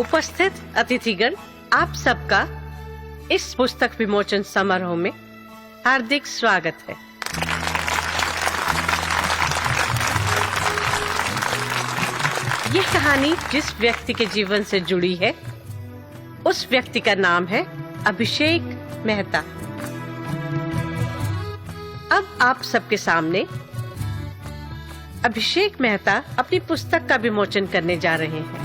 उपस्थित अतिथिगण, आप सबका इस पुस्तक विमोचन समारोह में हार्दिक स्वागत है। यह कहानी जिस व्यक्ति के जीवन से जुड़ी है, उस व्यक्ति का नाम है अभिषेक मेहता। अब आप सबके सामने अभिषेक मेहता अपनी पुस्तक का विमोचन करने जा रहे हैं।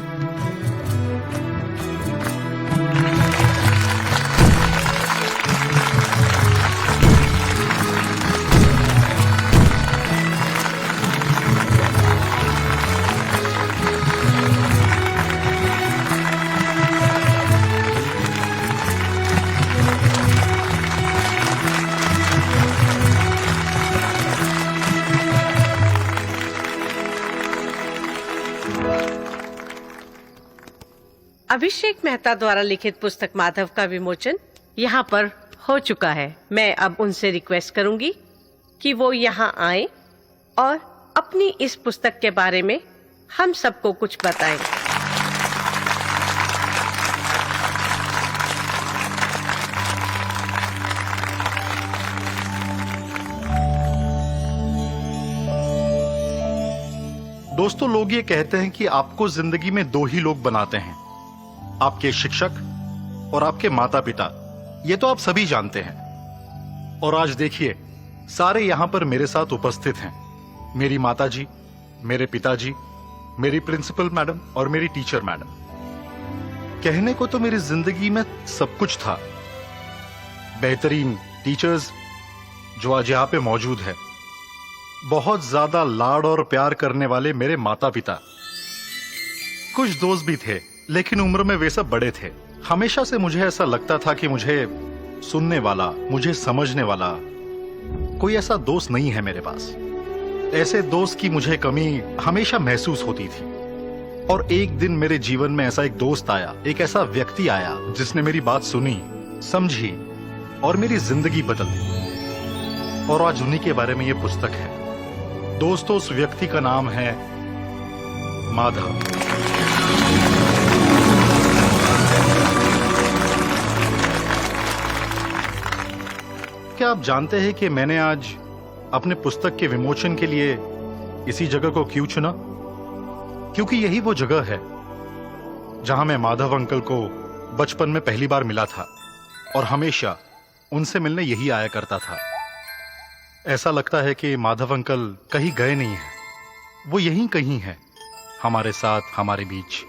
अभिषेक मेहता द्वारा लिखित पुस्तक माधव का विमोचन यहाँ पर हो चुका है। मैं अब उनसे रिक्वेस्ट करूंगी कि वो यहाँ आए और अपनी इस पुस्तक के बारे में हम सबको कुछ बताएं। दोस्तों, लोग ये कहते हैं कि आपको जिंदगी में दो ही लोग बनाते हैं, आपके शिक्षक और आपके माता पिता। ये तो आप सभी जानते हैं। और आज देखिए, सारे यहां पर मेरे साथ उपस्थित हैं। मेरी माताजी, मेरे पिताजी, मेरी प्रिंसिपल मैडम और मेरी टीचर मैडम। कहने को तो मेरी जिंदगी में सब कुछ था। बेहतरीन टीचर्स जो आज यहां पे मौजूद है, बहुत ज्यादा लाड और प्यार करने वाले मेरे माता पिता, कुछ दोस्त भी थे, लेकिन उम्र में वे सब बड़े थे। हमेशा से मुझे ऐसा लगता था कि मुझे सुनने वाला, मुझे समझने वाला कोई ऐसा दोस्त नहीं है मेरे पास। ऐसे दोस्त की मुझे कमी हमेशा महसूस होती थी। और एक दिन मेरे जीवन में ऐसा एक दोस्त आया, एक ऐसा व्यक्ति आया जिसने मेरी बात सुनी, समझी और मेरी जिंदगी बदल दी। और आज उन्हीं के बारे में यह पुस्तक है। दोस्तों, उस व्यक्ति का नाम है माधव। क्या आप जानते हैं कि मैंने आज अपने पुस्तक के विमोचन के लिए इसी जगह को क्यों चुना? क्योंकि यही वो जगह है जहां मैं माधव अंकल को बचपन में पहली बार मिला था और हमेशा उनसे मिलने यही आया करता था। ऐसा लगता है कि माधव अंकल कहीं गए नहीं हैं, वो यहीं कहीं हैं, हमारे साथ, हमारे बीच।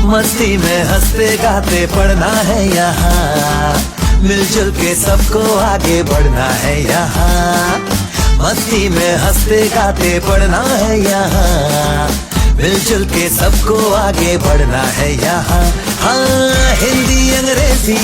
मस्ती में हंसते गाते पढ़ना है यहाँ, मिलजुल के सबको आगे बढ़ना है यहाँ। मस्ती में हंसते गाते पढ़ना है यहाँ, मिलजुल के सबको आगे बढ़ना है यहाँ। हाँ, हिंदी अंग्रेजी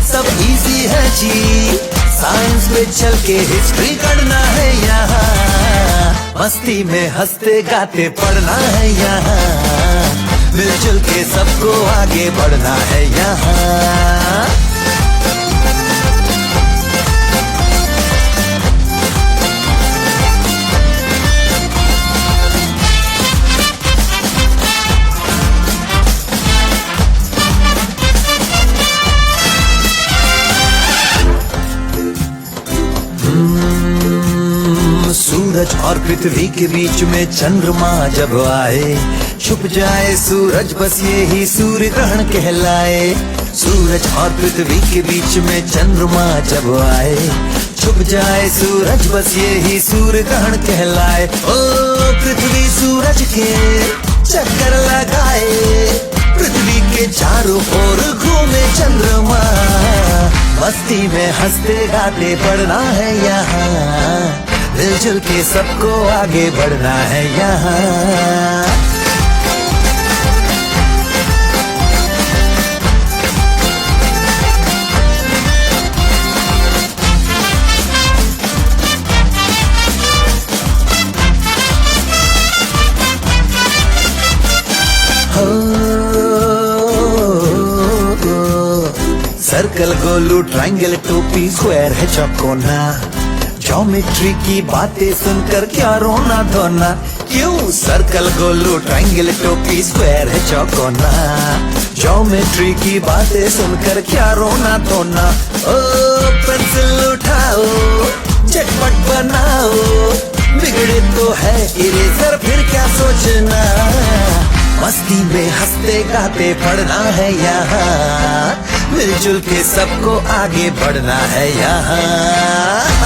सब इजी है जी, साइंस पे चल के हिस्ट्री करना है यहाँ। मस्ती में हंसते गाते पढ़ना है यहाँ, मिलजुल के सबको आगे बढ़ना है यहाँ। सूरज और पृथ्वी के बीच में चंद्रमा जब आए, छुप जाए सूरज, बस ये ही सूर्य ग्रहण कहलाए। सूरज और पृथ्वी के बीच में चंद्रमा जब आए, छुप जाए सूरज, बस ये ही सूर्य ग्रहण कहलाए। ओ पृथ्वी सूरज के चक्कर लगाए, पृथ्वी के चारों ओर घूमे चंद्रमा। मस्ती में हंसते गाते पढ़ना है यहाँ, मिलजुल के सबको आगे बढ़ना है यहाँ। सर्कल गोलू ट्रायंगल टोपी स्क्वायर है चौकोना, ज्योमेट्री की बातें सुनकर क्या रोना धोना, क्यों सर्कल गोलू ट्रायंगल टोपी स्क्वायर है चौकोना, ज्योमेट्री की बातें सुनकर क्या रोना धोना। ओ पेंसिल उठाओ झटपट बनाओ, बिगड़े तो है इरेजर फिर क्या सोचना, मस्ती में हंसते गाते पढ़ना है यहाँ, मिलजुल के सबको आगे बढ़ना है यहाँ।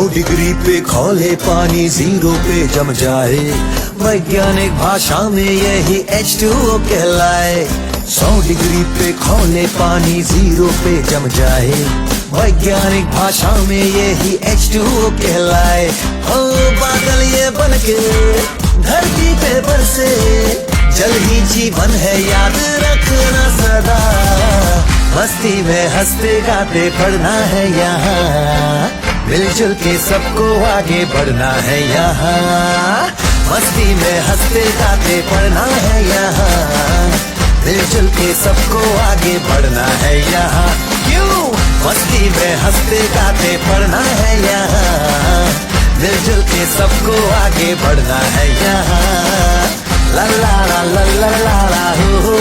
डिग्री पे खौले पानी 0 पे जम जाए, वैज्ञानिक भाषा में यही H2O कहलाए। 100 डिग्री पे खौले पानी 0 पे जम जाए, वैज्ञानिक भाषा में यही H2O कहलाए। ओ बादल ये बनके धरती पे बरसे, जल ही जीवन है याद रखना सदा, मस्ती में हंसते गाते पढ़ना है यहाँ, मिलजुल के सबको आगे बढ़ना है यहाँ, मस्ती में हंसते गाते पढ़ना है यहाँ, मिलजुल के सबको आगे बढ़ना है यहाँ, क्यों मस्ती में हंसते गाते पढ़ना है यहाँ, मिलजुल के सबको आगे बढ़ना है यहाँ। ला ला ला ला ला ला ला हो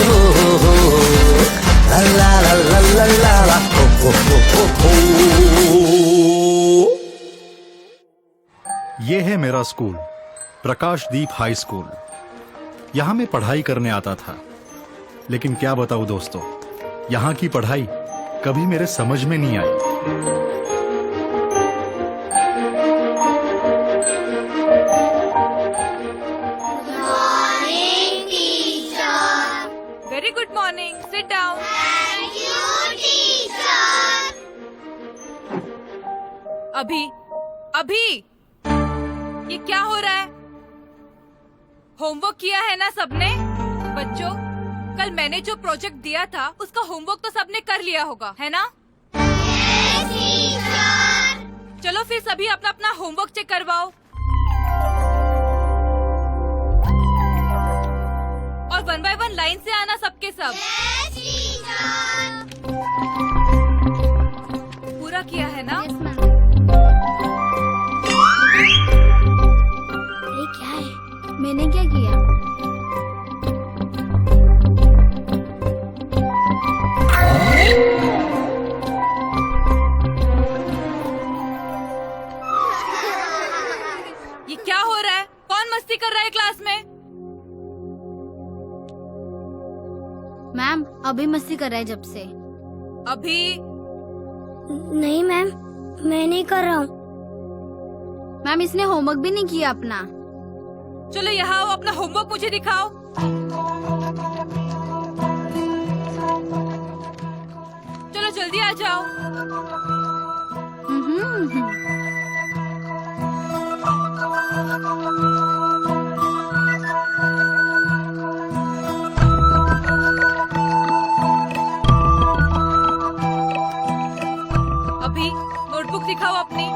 ला ला ला ला ला ला ला हो। ये है मेरा स्कूल, प्रकाशदीप हाई स्कूल। यहाँ मैं पढ़ाई करने आता था, लेकिन क्या बताऊं दोस्तों, यहाँ की पढ़ाई कभी मेरे समझ में नहीं आई। Very good morning, sit down. अभी ये क्या हो रहा है? होमवर्क किया है ना सबने? बच्चों, कल मैंने जो प्रोजेक्ट दिया था उसका होमवर्क तो सबने कर लिया होगा, है ना? चलो फिर सभी अपना अपना होमवर्क चेक करवाओ और 1 बाय 1 लाइन से आना सबके सब। पूरा किया है ना? क्या है? मैंने क्या किया? ये क्या हो रहा है? कौन मस्ती कर रहा है क्लास में? मैम, अभी मस्ती कर रहा है जब से। अभी? नहीं मैम, मैं नहीं कर रहा हूँ। मैम, इसने होमवर्क भी नहीं किया अपना। चलो यहाँ आओ, अपना होमवर्क मुझे दिखाओ। चलो जल्दी आ जाओ। अभी नोटबुक दिखाओ अपनी।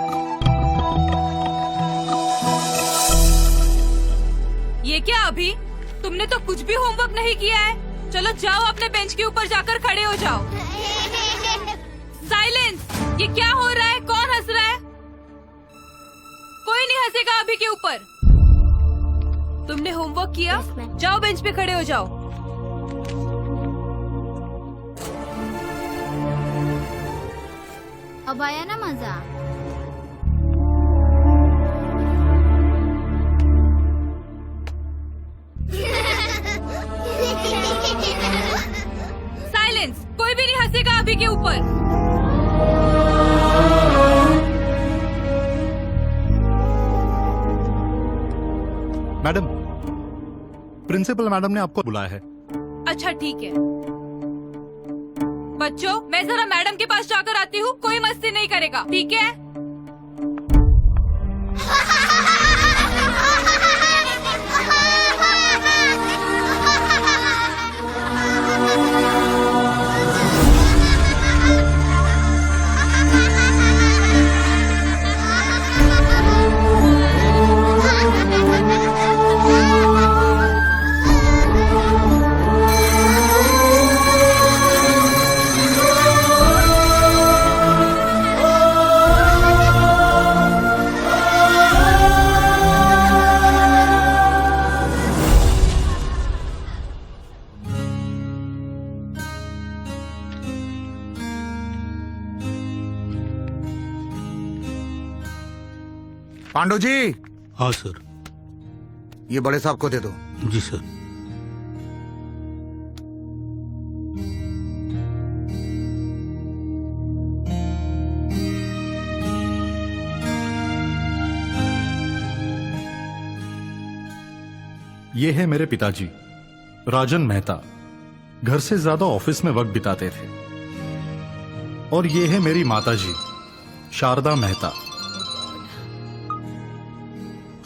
ये क्या अभी? तुमने तो कुछ भी होमवर्क नहीं किया है। चलो जाओ, अपने बेंच के ऊपर जाकर खड़े हो जाओ। साइलेंस! ये क्या हो रहा है? कौन हंस रहा है? कोई नहीं हंसेगा अभी के ऊपर। तुमने होमवर्क किया? जाओ बेंच पे खड़े हो जाओ। अब आया ना मजा? साइलेंस! कोई भी नहीं हंसेगा अभी के ऊपर। मैडम, प्रिंसिपल मैडम ने आपको बुलाया है। अच्छा ठीक है। बच्चों, मैं जरा मैडम के पास जाकर आती हूँ। कोई मस्ती नहीं करेगा, ठीक है? पांडु जी, हाँ सर। ये बड़े साहब को दे दो। जी सर। ये है मेरे पिताजी राजन मेहता, घर से ज्यादा ऑफिस में वक्त बिताते थे। और ये है मेरी माताजी शारदा मेहता।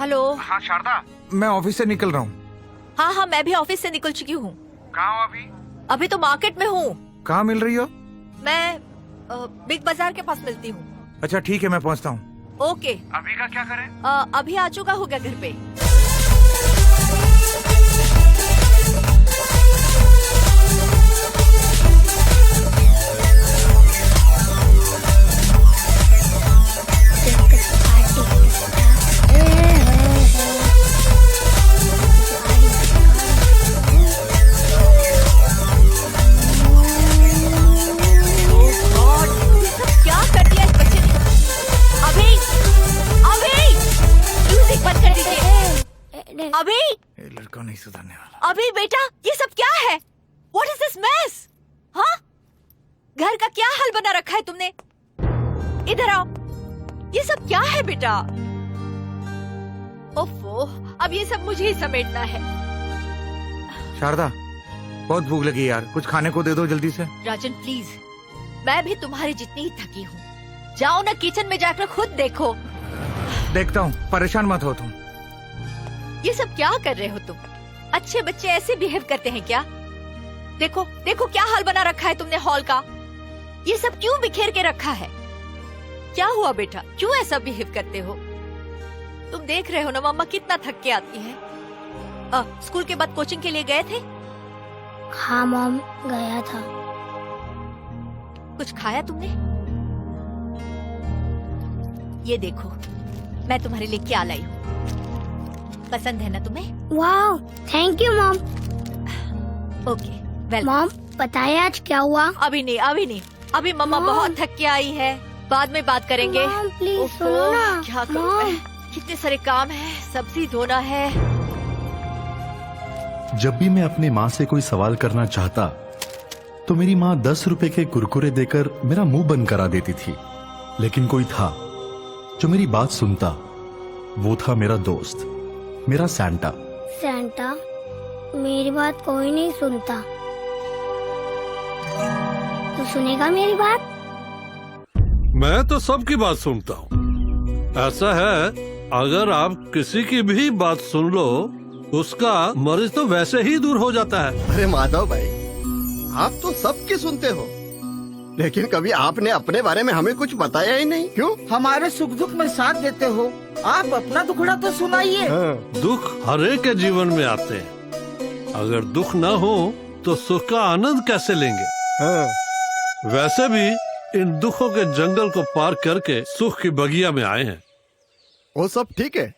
हेलो। हाँ शारदा, मैं ऑफिस से निकल रहा हूँ। हाँ हाँ, मैं भी ऑफिस से निकल चुकी हूँ। कहाँ हो अभी? अभी तो मार्केट में हूँ। कहाँ मिल रही हो? मैं बिग बाजार के पास मिलती हूँ। अच्छा ठीक है, मैं पहुँचता हूँ। ओके। अभी का क्या करें? अभी आ चुका होगा घर पे। अभी ये लड़का नहीं सुधरने वाला। अभी बेटा, ये सब क्या है? What is this mess? हाँ, घर का क्या हाल बना रखा है तुमने? इधर आओ। ये सब क्या है बेटा? ओफो, अब ये सब मुझे ही समेटना है। शारदा, बहुत भूख लगी यार, कुछ खाने को दे दो जल्दी से। राजन प्लीज, मैं भी तुम्हारी जितनी ही थकी हूँ। जाओ ना किचन में जाकर खुद देखो। देखता हूँ, परेशान मत हो तुम। ये सब क्या कर रहे हो तुम? अच्छे बच्चे ऐसे बिहेव करते हैं क्या? देखो देखो क्या हाल बना रखा है तुमने हॉल का। ये सब क्यों बिखेर के रखा है? क्या हुआ बेटा, क्यों ऐसा बिहेव करते हो? तुम देख रहे हो ना मम्मा कितना थक के आती है। स्कूल के बाद कोचिंग के लिए गए थे? हाँ मॉम, गया था। कुछ खाया तुमने? ये देखो, मैं तुम्हारे लिए क्या लाई हूँ। पसंद है ना तुम्हें? वाह, thank you mom. Okay, welcome. Mom, पता है आज क्या हुआ? अभी नहीं, अभी नहीं। अभी मम्मा मॉम। बहुत थक के आई है, बाद में बात करेंगे। मॉम, प्लीज ओफो, सुनो ना। क्या करूं मैं? कितने सारे काम है, सब्जी धोना है। जब भी मैं अपनी माँ से कोई सवाल करना चाहता तो मेरी माँ 10 रुपए के कुरकुरे देकर मेरा मुंह बंद करा देती थी। लेकिन कोई था जो मेरी बात सुनता। वो था मेरा दोस्त, मेरा सैंटा। सैंटा, मेरी बात कोई नहीं सुनता। तू सुनेगा मेरी बात? मैं तो सबकी बात सुनता हूँ। ऐसा है, अगर आप किसी की भी बात सुन लो, उसका मर्ज तो वैसे ही दूर हो जाता है। अरे माधव भाई, आप तो सबकी सुनते हो, लेकिन कभी आपने अपने बारे में हमें कुछ बताया ही नहीं। क्यों? हमारे सुख दुख में साथ देते हो, आप अपना दुखड़ा तो सुनाइए। दुख हर एक के जीवन में आते हैं। अगर दुख न हो तो सुख का आनंद कैसे लेंगे? वैसे भी इन दुखों के जंगल को पार करके सुख की बगिया में आए हैं। वो सब ठीक है,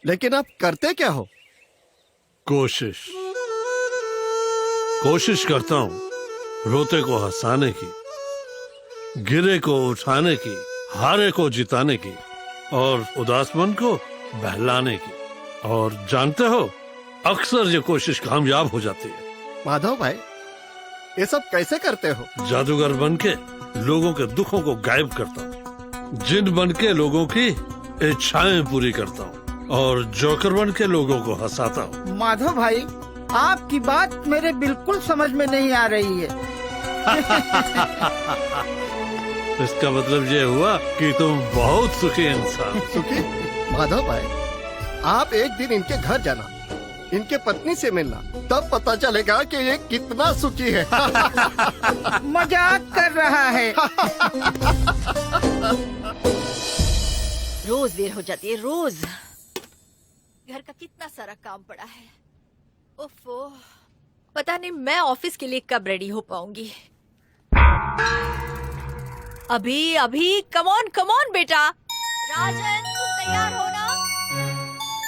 लेकिन आप करते क्या हो? कोशिश करता हूँ रोते को हंसाने की, गिरे को उठाने की, हारे को जिताने की और उदास मन को बहलाने की। और जानते हो, अक्सर ये कोशिश कामयाब हो जाती है। माधव भाई, ये सब कैसे करते हो? जादूगर बन के लोगों के दुखों को गायब करता हूँ, जिन बन के लोगों की इच्छाएं पूरी करता हूँ और जोकर बन के लोगों को हंसाता हूँ। माधव भाई, आपकी बात मेरे बिल्कुल समझ में नहीं आ रही है। इसका मतलब ये हुआ कि तुम बहुत सुखी इंसान। सुखी? माधव भाई, आप एक दिन इनके घर जाना, इनके पत्नी से मिलना, तब पता चलेगा कि ये कितना सुखी है। मजाक कर रहा है। रोज देर हो जाती है, रोज। घर का कितना सारा काम पड़ा है। ओफो, पता नहीं मैं ऑफिस के लिए कब रेडी हो पाऊंगी। अभी कम ऑन बेटा। राजन, तुम तैयार हो ना?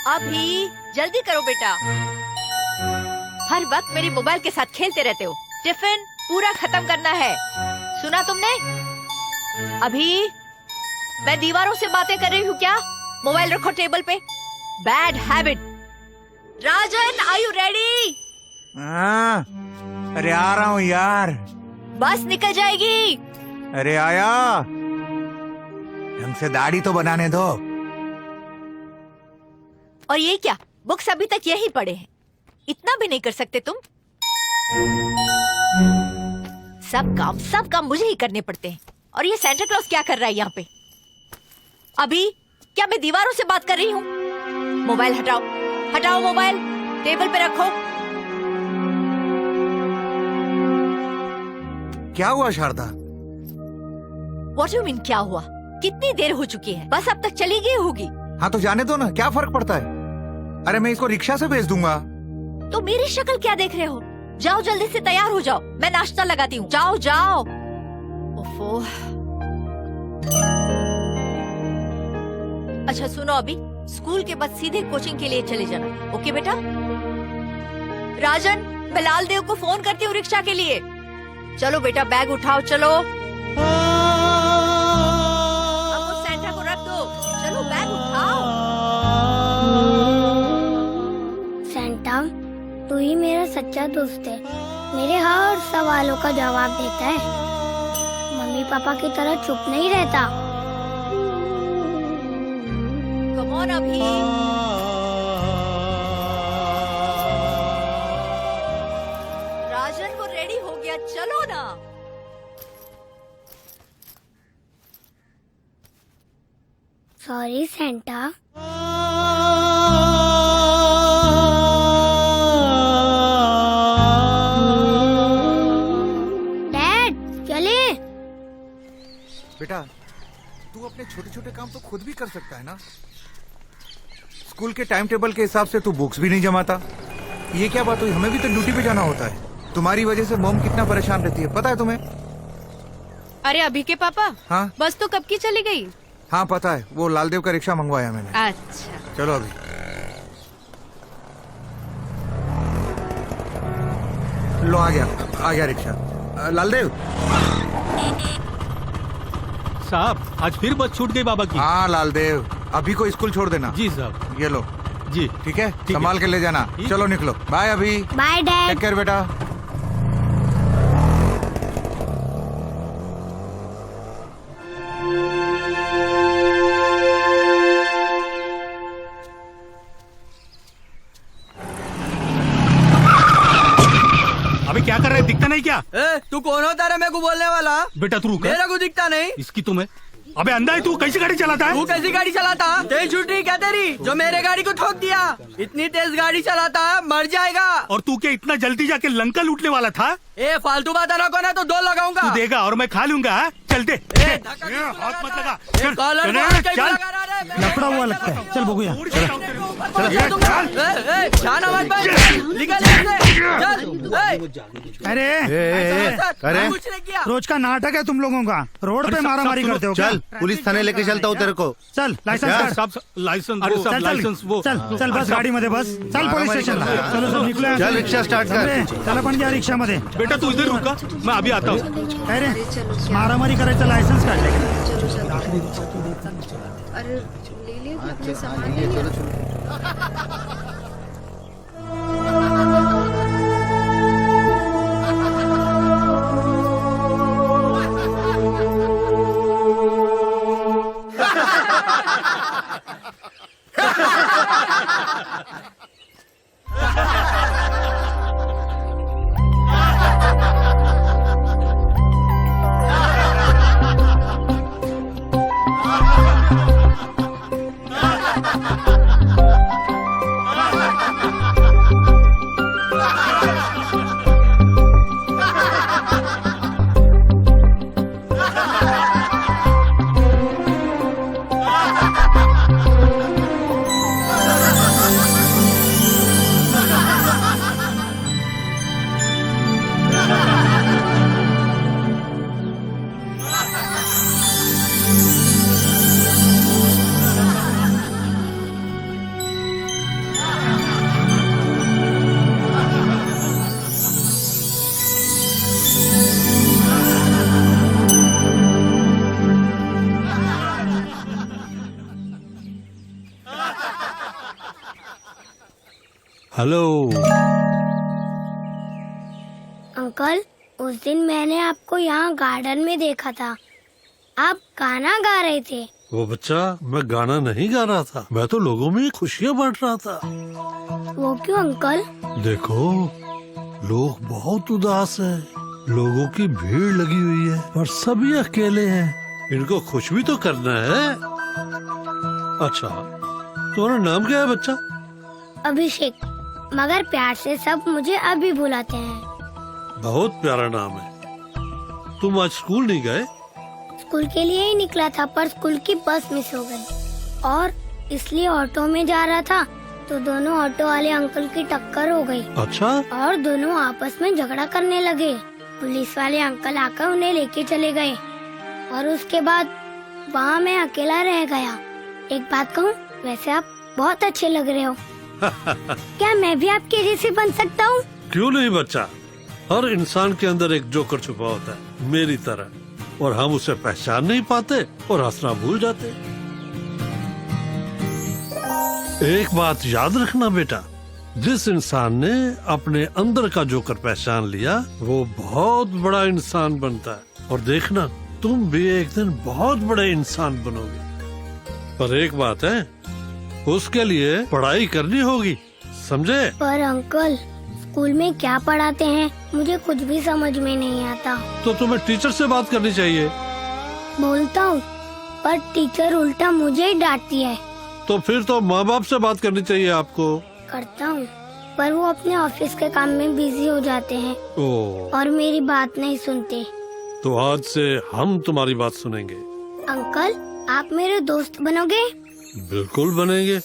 अभी जल्दी करो बेटा। हर वक्त मेरे मोबाइल के साथ खेलते रहते हो। टिफिन पूरा खत्म करना है, सुना तुमने? अभी मैं दीवारों से बातें कर रही हूँ क्या? मोबाइल रखो टेबल पे। Bad habit. Rajan, are you ready? हाँ, अरे आ रहा हूँ यार। बस निकल जाएगी। अरे आया, ढंग से दाढ़ी तो बनाने दो। और ये क्या, बुक्स अभी तक यही पड़े हैं? इतना भी नहीं कर सकते तुम? सब काम मुझे ही करने पड़ते हैं। और ये सेंटा क्लॉज क्या कर रहा है यहाँ पे? अभी क्या मैं दीवारों से बात कर रही हूँ? मोबाइल हटाओ, हटाओ मोबाइल, टेबल पे रखो। क्या हुआ शारदा? What you mean क्या हुआ? कितनी देर हो चुकी है? बस अब तक चली गई होगी। हाँ तो जाने दो ना, क्या फर्क पड़ता है? अरे मैं इसको रिक्शा से भेज दूंगा। तो मेरी शक्ल क्या देख रहे हो? जाओ जल्दी से तैयार हो जाओ, मैं नाश्ता लगाती हूँ। जाओ जाओ। ओफो। अच्छा सुनो, अभी स्कूल के बाद सीधे कोचिंग के लिए चले जाना, ओके बेटा? राजन, मैं लाल देव को फोन करती हूँ रिक्शा के लिए। चलो बेटा, बैग उठाओ, चलो। अब वो सेंटा को रख दो, चलो बैग उठाओ। सेंटा, तू ही मेरा सच्चा दोस्त है। मेरे हर सवालों का जवाब देता है। मम्मी पापा की तरह चुप नहीं रहता। कम ऑन अभी। राजन वो रेडी हो गया, चलो ना। Sorry Santa. डैड, चले। बेटा, तू अपने छोटे छोटे काम तो खुद भी कर सकता है ना। स्कूल के टाइम टेबल के हिसाब से तू बुक्स भी नहीं जमाता। ये क्या बात हुई? हमें भी तो ड्यूटी पे जाना होता है। तुम्हारी वजह से मॉम कितना परेशान रहती है, पता है तुम्हें? अरे अभी के पापा, हाँ बस तो कब की चली गई? हाँ पता है, वो लालदेव का रिक्शा मंगवाया मैंने। अच्छा चलो अभी। लो आ गया रिक्शा। लालदेव साहब, आज फिर बस छूट गई बाबा की। हाँ लालदेव, अभी को स्कूल छोड़ देना। जी साहब। ये लो। जी ठीक है, संभाल के ले जाना। चलो निकलो। बाय अभी। Bye dad. टेक केयर बेटा। अबे क्या कर रहे हैं? दिखता नहीं क्या? तू कौन होता है मेरे को बोलने वाला? बेटा तू रुक। मेरा को दिखता नहीं। इसकी तुम्हें। अबे अंधा है तू, कैसी गाड़ी चलाता है? तू कैसी गाड़ी चलाता? तेज छूट रही क्या तेरी, जो मेरे गाड़ी को ठोक दिया? इतनी तेज गाड़ी चलाता है, मर जाएगा। और तू क्या इतना जल्दी जाके लंका लूटने वाला था? ए फालतू बात ना कौन है तो 2 लगाऊंगा। तू देगा और मैं खा लूंगा। चल दे। हाथ मत लगा। चल। लफड़ा हुआ लगता है। चल बगुया। अरे रोज का नाटक है तुम लोगों का। रोड पे मारा मारी करते हो। चल पुलिस थाने लेके चलता हूँ तेरे को। चल लाइसेंस वो। चल बस गाडी मध्ये बस। चल पोलीस स्टेशनला। चलो निघलो। चल रिक्षा स्टार्ट कर। चला पण घ्या रिक्षा मध्ये। बेटा तू इधर रुका, मैं अभी आता हूँ। काय रे, मारामारी करायचं लायसन्स काढले का? अरे ले लिया अपने सामान। हेलो। अंकल, उस दिन मैंने आपको यहाँ गार्डन में देखा था। आप गाना गा रहे थे। वो बच्चा, मैं गाना नहीं गा रहा था, मैं तो लोगों में खुशियाँ बांट रहा था। वो क्यों अंकल? देखो, लोग बहुत उदास हैं, लोगों की भीड़ लगी हुई है और सभी अकेले हैं। इनको खुश भी तो करना है। अच्छा, तुम्हारा नाम क्या है बच्चा? अभिषेक, मगर प्यार से सब मुझे अभी बुलाते हैं। बहुत प्यारा नाम है। तुम आज स्कूल नहीं गए? स्कूल के लिए ही निकला था, पर स्कूल की बस मिस हो गई और इसलिए ऑटो में जा रहा था तो दोनों ऑटो वाले अंकल की टक्कर हो गई। अच्छा। और दोनों आपस में झगड़ा करने लगे। पुलिस वाले अंकल आकर उन्हें लेके चले गए और उसके बाद वहाँ मैं अकेला रह गया। एक बात कहूँ, वैसे आप बहुत अच्छे लग रहे हो। क्या मैं भी आपके जैसे बन सकता हूँ? क्यों नहीं बच्चा, हर इंसान के अंदर एक जोकर छुपा होता है, मेरी तरह, और हम उसे पहचान नहीं पाते और हंसना भूल जाते। एक बात याद रखना बेटा, जिस इंसान ने अपने अंदर का जोकर पहचान लिया वो बहुत बड़ा इंसान बनता है। और देखना, तुम भी एक दिन बहुत बड़े इंसान बनोगे। पर एक बात है, उसके लिए पढ़ाई करनी होगी, समझे? पर अंकल, स्कूल में क्या पढ़ाते हैं मुझे कुछ भी समझ में नहीं आता। तो तुम्हें टीचर से बात करनी चाहिए। बोलता हूँ, पर टीचर उल्टा मुझे ही डांटती है। तो फिर तो माँ बाप से बात करनी चाहिए आपको। करता हूँ, पर वो अपने ऑफिस के काम में बिजी हो जाते हैं और मेरी बात नहीं सुनते। तो आज से हम तुम्हारी बात सुनेंगे। अंकल, आप मेरे दोस्त बनोगे? बिल्कुल बनेंगे।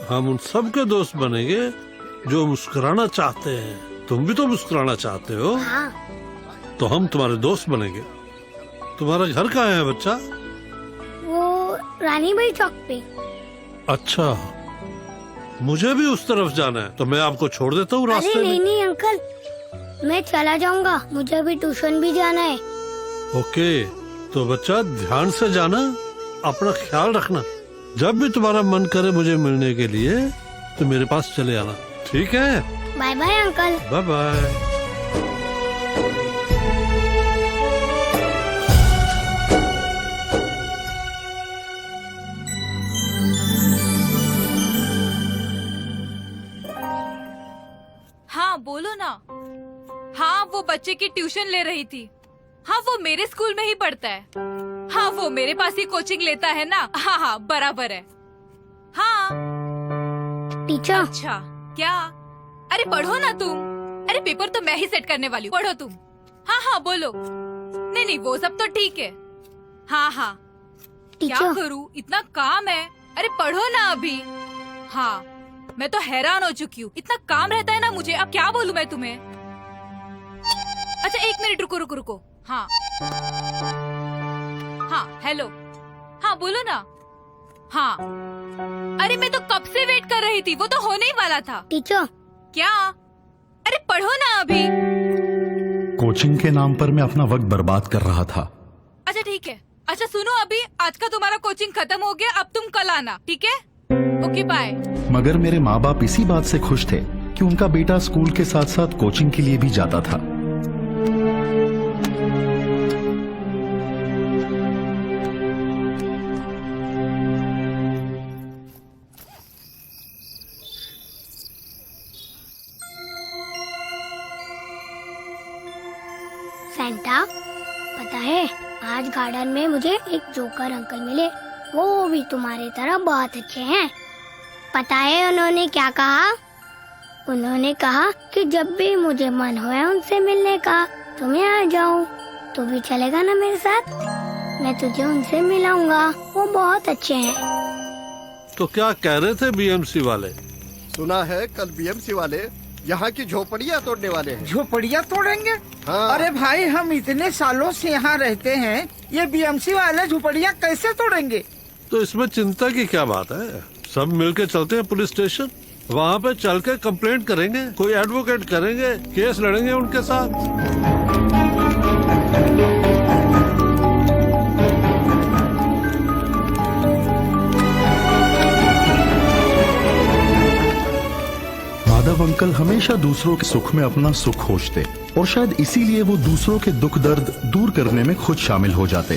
हम उन सब के दोस्त बनेंगे जो मुस्कुराना चाहते हैं। तुम भी तो मुस्कुराना चाहते हो। हाँ। तो हम तुम्हारे दोस्त बनेंगे। तुम्हारा घर कहाँ है बच्चा? वो रानी बाई चौक पे। अच्छा, मुझे भी उस तरफ जाना है, तो मैं आपको छोड़ देता हूँ रास्ते अरे में। नहीं अंकल, मैं चला जाऊंगा, मुझे भी ट्यूशन भी जाना है। ओके, तो बच्चा ध्यान से जाना, अपना ख्याल रखना। जब भी तुम्हारा मन करे मुझे मिलने के लिए तो मेरे पास चले आना, ठीक है? Bye bye uncle. Bye bye. हाँ बोलो ना। हाँ, वो बच्चे की ट्यूशन ले रही थी। हाँ, वो मेरे स्कूल में ही पढ़ता है। हाँ, वो मेरे पास ही कोचिंग लेता है ना। हाँ हाँ, बराबर है। हाँ टीचर। अच्छा, क्या? अरे पढ़ो ना तुम। अरे पेपर तो मैं ही सेट करने वाली हूँ, पढ़ो तुम। हाँ हाँ बोलो। नहीं नहीं, वो सब तो ठीक है। हाँ हाँ, क्या करूँ, इतना काम है। अरे पढ़ो ना अभी। हाँ, मैं तो हैरान हो चुकी हूँ, इतना काम रहता है ना मुझे। अब क्या बोलूँ मैं तुम्हें? अच्छा एक मिनट, रुको रुको रुको। हाँ हाँ, हेलो। हाँ बोलो ना। हाँ, अरे मैं तो कब से वेट कर रही थी, वो तो होने ही वाला था। टीचर। क्या? अरे पढ़ो ना अभी। कोचिंग के नाम पर मैं अपना वक्त बर्बाद कर रहा था। अच्छा ठीक है। अच्छा सुनो, अभी आज का तुम्हारा कोचिंग खत्म हो गया, अब तुम कल आना, ठीक है? Okay bye. मगर मेरे माँ बाप इसी बात से खुश थे कि उनका बेटा स्कूल के साथ साथ कोचिंग के लिए भी जाता था। सैंटा, पता है आज गार्डन में मुझे एक जोकर अंकल मिले। वो भी तुम्हारी तरह बहुत अच्छे हैं। पता है उन्होंने क्या कहा? उन्होंने कहा कि जब भी मुझे मन होए उनसे मिलने का तो मैं आ जाऊं। तू भी चलेगा ना मेरे साथ? मैं तुझे उनसे मिलाऊंगा, वो बहुत अच्छे हैं। तो क्या कह रहे थे बीएमसी वाले? सुना है कल बीएमसी वाले यहाँ की झोपड़ियाँ तोड़ने वाले हैं। झोपड़ियाँ तोड़ेंगे? हाँ। अरे भाई, हम इतने सालों से यहाँ रहते हैं, ये बीएमसी वाले झोपड़ियाँ कैसे तोड़ेंगे? तो इसमें चिंता की क्या बात है? सब मिलके चलते हैं पुलिस स्टेशन, वहाँ पे चल के कंप्लेंट करेंगे, कोई एडवोकेट करेंगे, केस लड़ेंगे उनके साथ। अंकल हमेशा दूसरों के सुख में अपना सुख खोजते और शायद इसीलिए वो दूसरों के दुख दर्द दूर करने में खुद शामिल हो जाते।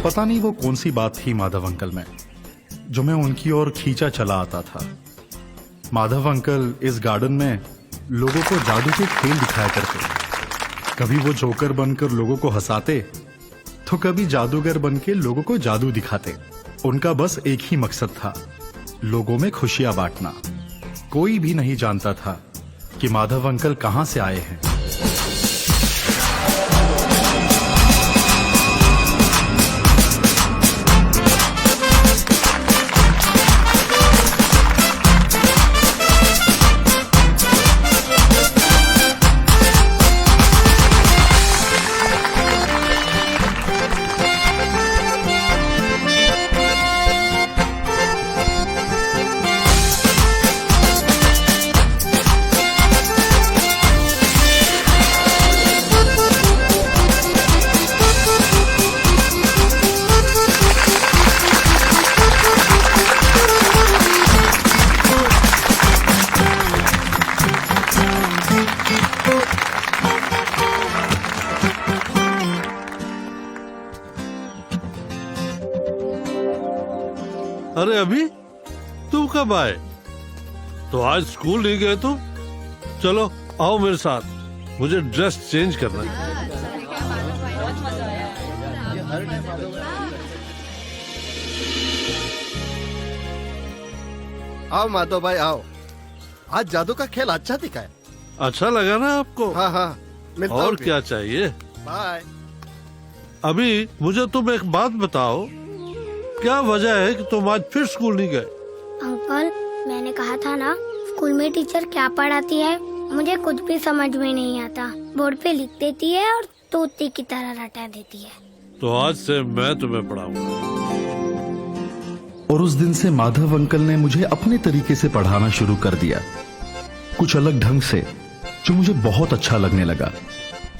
पता नहीं वो कौन सी बात थी माधव अंकल में जो मैं उनकी ओर खींचा चला आता था। माधव अंकल इस गार्डन में लोगों को जादू के खेल दिखाया करते। कभी वो जोकर बनकर लोगों को हंसाते तो कभी जादूगर बनके लोगों को जादू दिखाते। उनका बस एक ही मकसद था, लोगों में खुशियां बांटना। कोई भी नहीं जानता था कि माधव अंकल कहां से आए हैं। अरे अभी तुम कब आए? तो आज स्कूल नहीं गए तुम? चलो आओ मेरे साथ, मुझे ड्रेस चेंज करना है। आओ माधव भाई आओ, आज जादू का खेल अच्छा दिखा है। अच्छा लगा ना आपको? हाँ हाँ, मिलता और हूँ क्या चाहिए? बाय। अभी मुझे तुम एक बात बताओ, क्या वजह है कि तुम आज फिर स्कूल नहीं गए? अंकल, मैंने कहा था ना, स्कूल में टीचर क्या पढ़ाती है मुझे खुद भी समझ में नहीं आता। बोर्ड पे लिख देती है और तोते की तरह रटा देती है। तो आज से मैं तुम्हें पढ़ाऊंगा। और उस दिन से माधव अंकल ने मुझे अपने तरीके से पढ़ाना शुरू कर दिया, कुछ अलग ढंग से, जो मुझे बहुत अच्छा लगने लगा।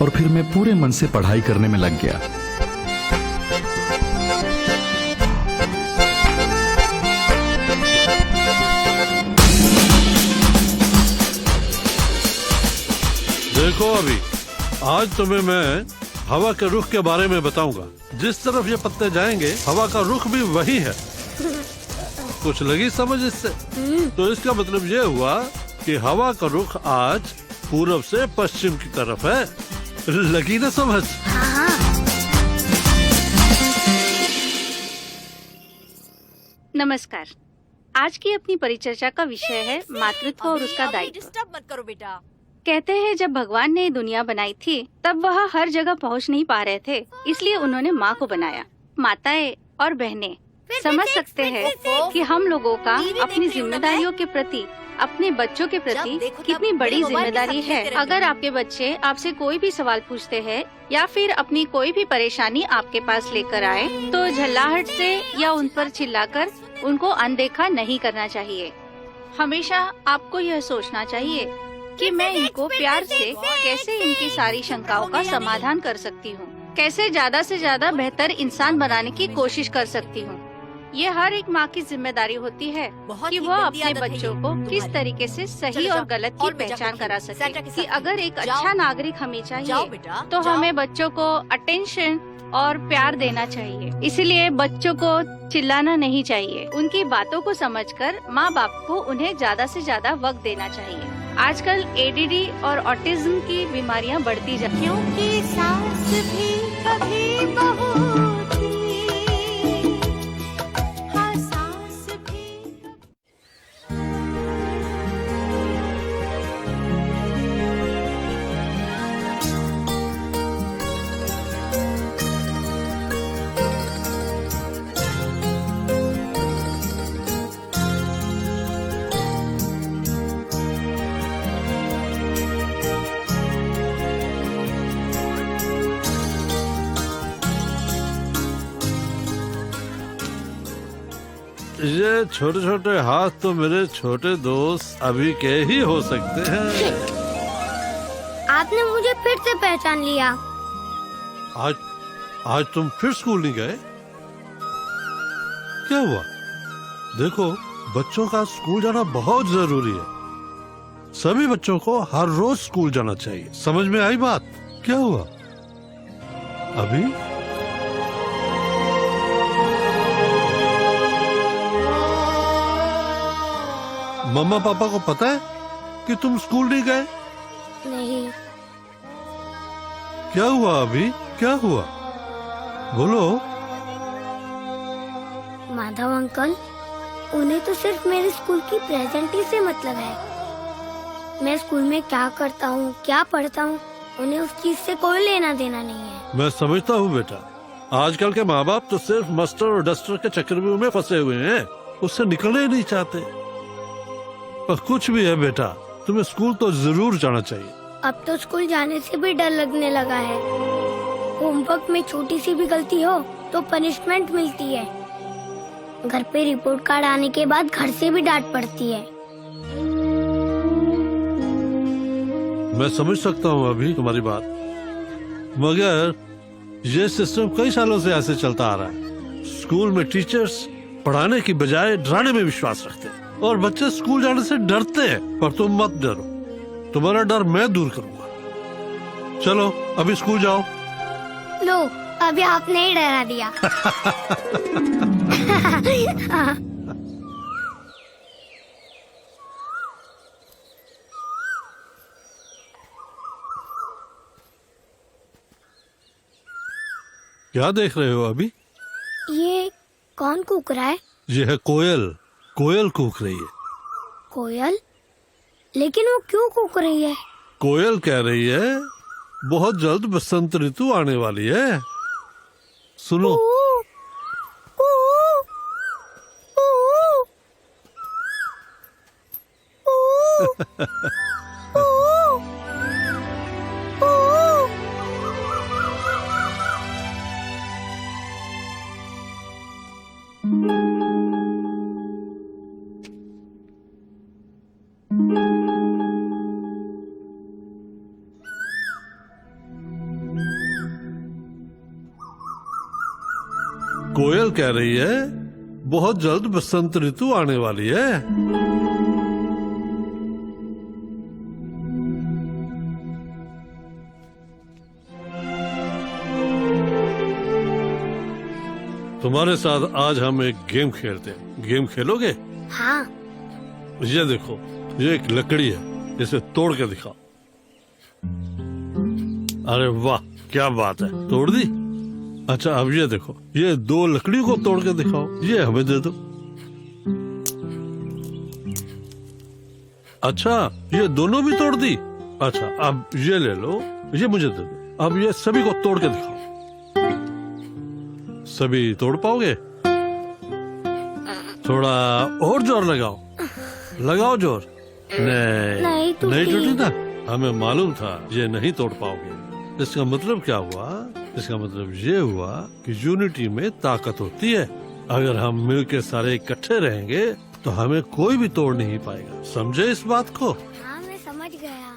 और फिर मैं पूरे मन से पढ़ाई करने में लग गया। देखो अभी, आज तुम्हें मैं हवा के रुख के बारे में बताऊंगा। जिस तरफ ये पत्ते जाएंगे, हवा का रुख भी वही है। कुछ लगी समझ इससे? तो इसका मतलब ये हुआ कि हवा का रुख आज पूरब से पश्चिम की तरफ है। लगी ना समझ? नमस्कार। आज की अपनी परिचर्चा का विषय है मातृत्व और उसका दायित्व। डिस्टर्ब मत करो बेटा। कहते हैं जब भगवान ने दुनिया बनाई थी तब वह हर जगह पहुंच नहीं पा रहे थे, इसलिए उन्होंने माँ को बनाया। माताएं और बहनें समझ सकते हैं कि हम लोगों का अपनी जिम्मेदारियों के प्रति, अपने बच्चों के प्रति कितनी बड़ी जिम्मेदारी है। अगर आपके बच्चे आपसे कोई भी सवाल पूछते हैं या फिर अपनी कोई भी परेशानी आपके पास लेकर आए, तो झल्लाहट से या उन पर चिल्लाकर उनको अनदेखा नहीं करना चाहिए। हमेशा आपको यह सोचना चाहिए कि मैं इनको प्यार से कैसे इनकी सारी शंकाओं का समाधान कर सकती हूँ, कैसे ज्यादा से ज्यादा बेहतर इंसान बनाने की कोशिश कर सकती हूँ। ये हर एक माँ की जिम्मेदारी होती है कि वह अपने बच्चों को किस तरीके से सही और गलत की पहचान करा सके। कि अगर एक अच्छा नागरिक हमें चाहिए तो हमें बच्चों को अटेंशन और प्यार देना चाहिए। इसलिए बच्चों को चिल्लाना नहीं चाहिए। उनकी बातों को समझकर माँ बाप को उन्हें ज्यादा से ज्यादा वक्त देना चाहिए। आजकल एडीडी और ऑटिज्म की बीमारियां बढ़ती जा रही हैं। क्योंकि सास भी कभी बहू ये छोटे छोटे हाथ तो मेरे छोटे दोस्त अभी के ही हो सकते हैं। आपने मुझे फिर से पहचान लिया। आज तुम फिर स्कूल नहीं गए? क्या हुआ? देखो, बच्चों का स्कूल जाना बहुत जरूरी है। सभी बच्चों को हर रोज स्कूल जाना चाहिए। समझ में आई बात? क्या हुआ अभी? मम्मा पापा को पता है कि तुम स्कूल नहीं गए? नहीं। क्या हुआ अभी? क्या हुआ? बोलो। माधव अंकल, उन्हें तो सिर्फ मेरे स्कूल की प्रेजेंटी से मतलब है। मैं स्कूल में क्या करता हूँ, क्या पढ़ता हूँ, उन्हें उस चीज से कोई लेना देना नहीं है। मैं समझता हूँ बेटा, आजकल के माँ बाप तो सिर्फ मस्टर और डस्टर के चक्रव्यूह में फंसे हुए हैं, उससे निकलना ही नहीं चाहते। पर कुछ भी है बेटा, तुम्हें स्कूल तो जरूर जाना चाहिए। अब तो स्कूल जाने से भी डर लगने लगा है। होमवर्क में छोटी सी भी गलती हो तो पनिशमेंट मिलती है। घर पे रिपोर्ट कार्ड आने के बाद घर से भी डांट पड़ती है। मैं समझ सकता हूँ अभी तुम्हारी बात, मगर ये सिस्टम कई सालों से ऐसे चलता आ रहा है। स्कूल में टीचर्स पढ़ाने की बजाय डराने में विश्वास रखते हैं और बच्चे स्कूल जाने से डरते हैं। पर तुम मत डरो, तुम्हारा डर मैं दूर करूंगा। चलो अभी स्कूल जाओ। लो, अभी आपने ही डरा दिया। क्या देख रहे हो अभी? ये कौन कूक रहा है? ये है कोयल। कोयल कूक रही है। कोयल? लेकिन वो क्यों कूक रही है? कोयल कह रही है बहुत जल्द बसंत ऋतु आने वाली है। सुनो। कोयल कह रही है बहुत जल्द बसंत ऋतु आने वाली है। तुम्हारे साथ आज हम एक गेम खेलते हैं। गेम खेलोगे? हाँ। ये देखो, ये एक लकड़ी है, इसे तोड़ के दिखाओ। अरे वाह, क्या बात है, तोड़ दी। अच्छा अब ये देखो, ये दो लकड़ियों को तोड़ के दिखाओ। ये हमें दे दो। अच्छा, ये दोनों भी तोड़ दी। अच्छा अब ये ले लो, ये मुझे दे दो। अब ये सभी को तोड़ के दिखाओ। सभी तोड़ पाओगे? थोड़ा और जोर लगाओ, लगाओ जोर। नहीं टूटी ना। हमें मालूम था ये नहीं तोड़ पाओगे। इसका मतलब क्या हुआ? इसका मतलब ये हुआ कि यूनिटी में ताकत होती है। अगर हम मिलके सारे इकट्ठे रहेंगे तो हमें कोई भी तोड़ नहीं पाएगा। समझे इस बात को? हाँ, मैं समझ गया।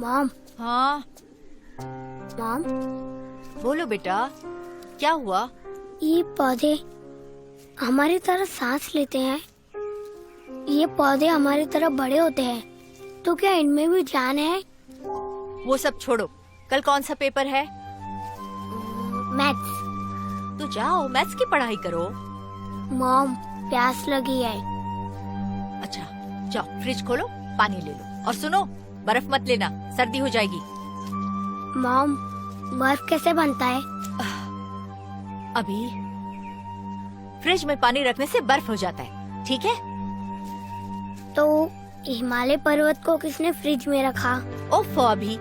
मॉम। हाँ मॉम, बोलो बेटा, क्या हुआ? ये पौधे हमारी तरह सांस लेते हैं। ये पौधे हमारी तरह बड़े होते हैं, तो क्या इनमें भी जान है? वो सब छोड़ो, कल कौन सा पेपर है? मैथ्स। तो जाओ मैथ्स की पढ़ाई करो। मॉम, प्यास लगी है। अच्छा जाओ, फ्रिज खोलो, पानी ले लो। और सुनो, बर्फ मत लेना, सर्दी हो जाएगी। मॉम, बर्फ कैसे बनता है? अभी फ्रिज में पानी रखने से बर्फ हो जाता है, ठीक है? तो हिमालय पर्वत को किसने फ्रिज में रखा? ओफो, अभी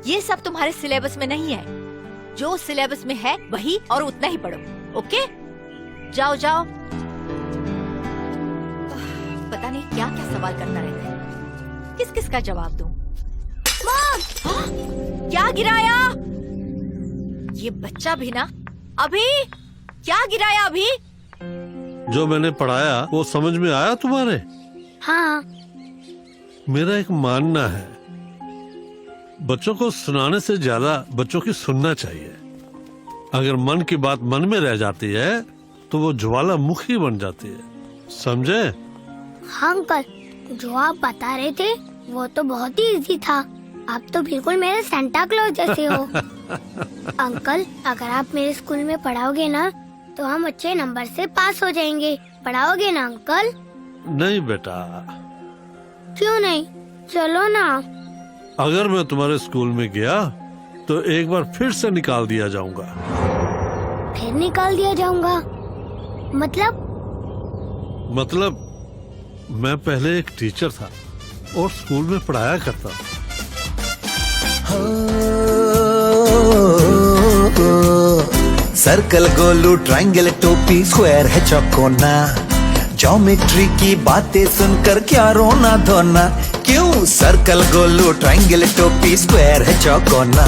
ये सब तुम्हारे सिलेबस में नहीं है। जो सिलेबस में है वही और उतना ही पढ़ो। ओके, जाओ जाओ। पता नहीं क्या क्या सवाल करता रहता है, किस किस का जवाब दूं। क्या गिराया? ये बच्चा भी ना। अभी क्या गिराया? अभी जो मैंने पढ़ाया वो समझ में आया तुम्हारे? हाँ। मेरा एक मानना है, बच्चों को सुनाने से ज्यादा बच्चों की सुनना चाहिए। अगर मन की बात मन में रह जाती है तो वो ज्वालामुखी बन जाती है, समझे? हाँ अंकल, जो आप बता रहे थे वो तो बहुत ही इजी था। आप तो बिल्कुल मेरे सेंटा क्लॉज जैसे हो। अंकल, अगर आप मेरे स्कूल में पढ़ाओगे ना तो हम अच्छे नंबर से पास हो जाएंगे। पढ़ाओगे ना अंकल? नहीं बेटा। क्यों नहीं? चलो ना। अगर मैं तुम्हारे स्कूल में गया तो एक बार फिर से निकाल दिया जाऊंगा। फिर निकाल दिया जाऊंगा? मतलब मैं पहले एक टीचर था और स्कूल में पढ़ाया करता था। सर्कल गोलू ट्रायंगल टोपी स्क्वायर है चौकोना, ज्योमेट्री की बातें सुनकर क्या रोना धोना। क्यों? सर्कल गोलू ट्रायंगल टोपी स्क्वायर है चौकोना,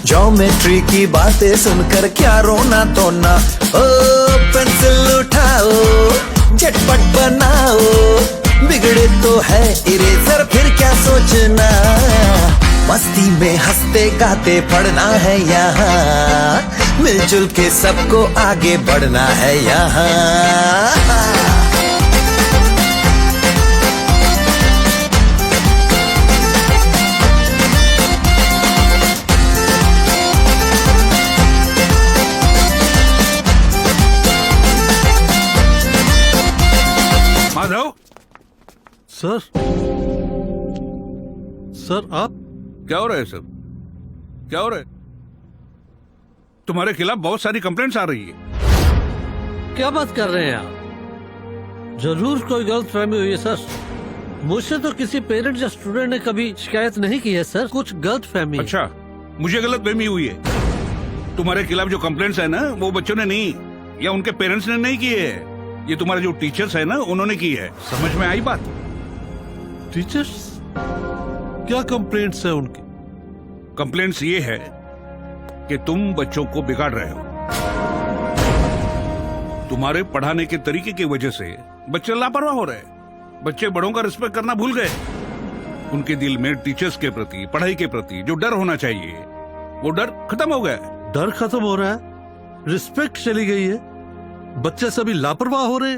ज्योमेट्री की बातें सुनकर क्या रोना धोना। ओ पेंसिल उठाओ, झटपट बनाओ, बिगड़े तो है इरेजर, फिर क्या सोचना। मस्ती में हंसते गाते पढ़ना है यहाँ, मिलजुल के सबको आगे बढ़ना है यहाँ। माधव। सर, सर आप क्या हो रहा है? सब क्या हो रहा है? तुम्हारे खिलाफ बहुत सारी कंप्लेंट्स आ रही है। क्या बात कर रहे हैं आप? जरूर कोई गलतफहमी हुई है सर। मुझसे तो किसी पेरेंट या स्टूडेंट ने कभी शिकायत नहीं की है सर। कुछ गलतफहमी। अच्छा, मुझे गलतफहमी हुई है। तुम्हारे खिलाफ जो कंप्लेंट्स है ना, वो बच्चों ने नहीं या उनके पेरेंट्स ने नहीं किए है, ये तुम्हारे जो टीचर्स है ना उन्होंने की है। समझ में आई बात? टीचर्स? क्या कंप्लेंट्स है उनकी? कंप्लेंट्स ये है कि तुम बच्चों को बिगाड़ रहे हो। तुम्हारे पढ़ाने के तरीके की वजह से बच्चे लापरवाह हो रहे। बच्चे बड़ों का रिस्पेक्ट करना भूल गए। उनके दिल में टीचर्स के प्रति, पढ़ाई के प्रति जो डर होना चाहिए, वो डर खत्म हो गया। डर खत्म हो रहा है, रिस्पेक्ट चली गई है, बच्चे सभी लापरवाह हो रहे।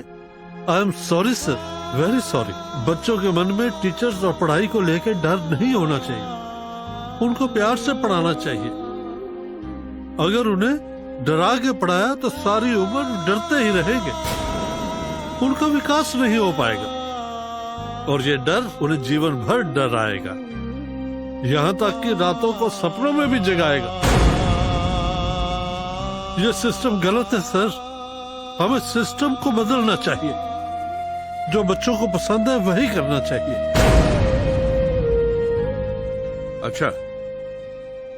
I am sorry sir, very sorry. बच्चों के मन में टीचर्स और पढ़ाई को लेकर डर नहीं होना चाहिए। उनको प्यार से पढ़ाना चाहिए। अगर उन्हें डरा के पढ़ाया तो सारी उम्र डरते ही रहेंगे, उनका विकास नहीं हो पाएगा और ये डर उन्हें जीवन भर डराएगा, यहाँ तक कि रातों को सपनों में भी जगाएगा। ये सिस्टम गलत है सर। हमें सिस्टम को बदलना चाहिए। जो बच्चों को पसंद है वही करना चाहिए। अच्छा,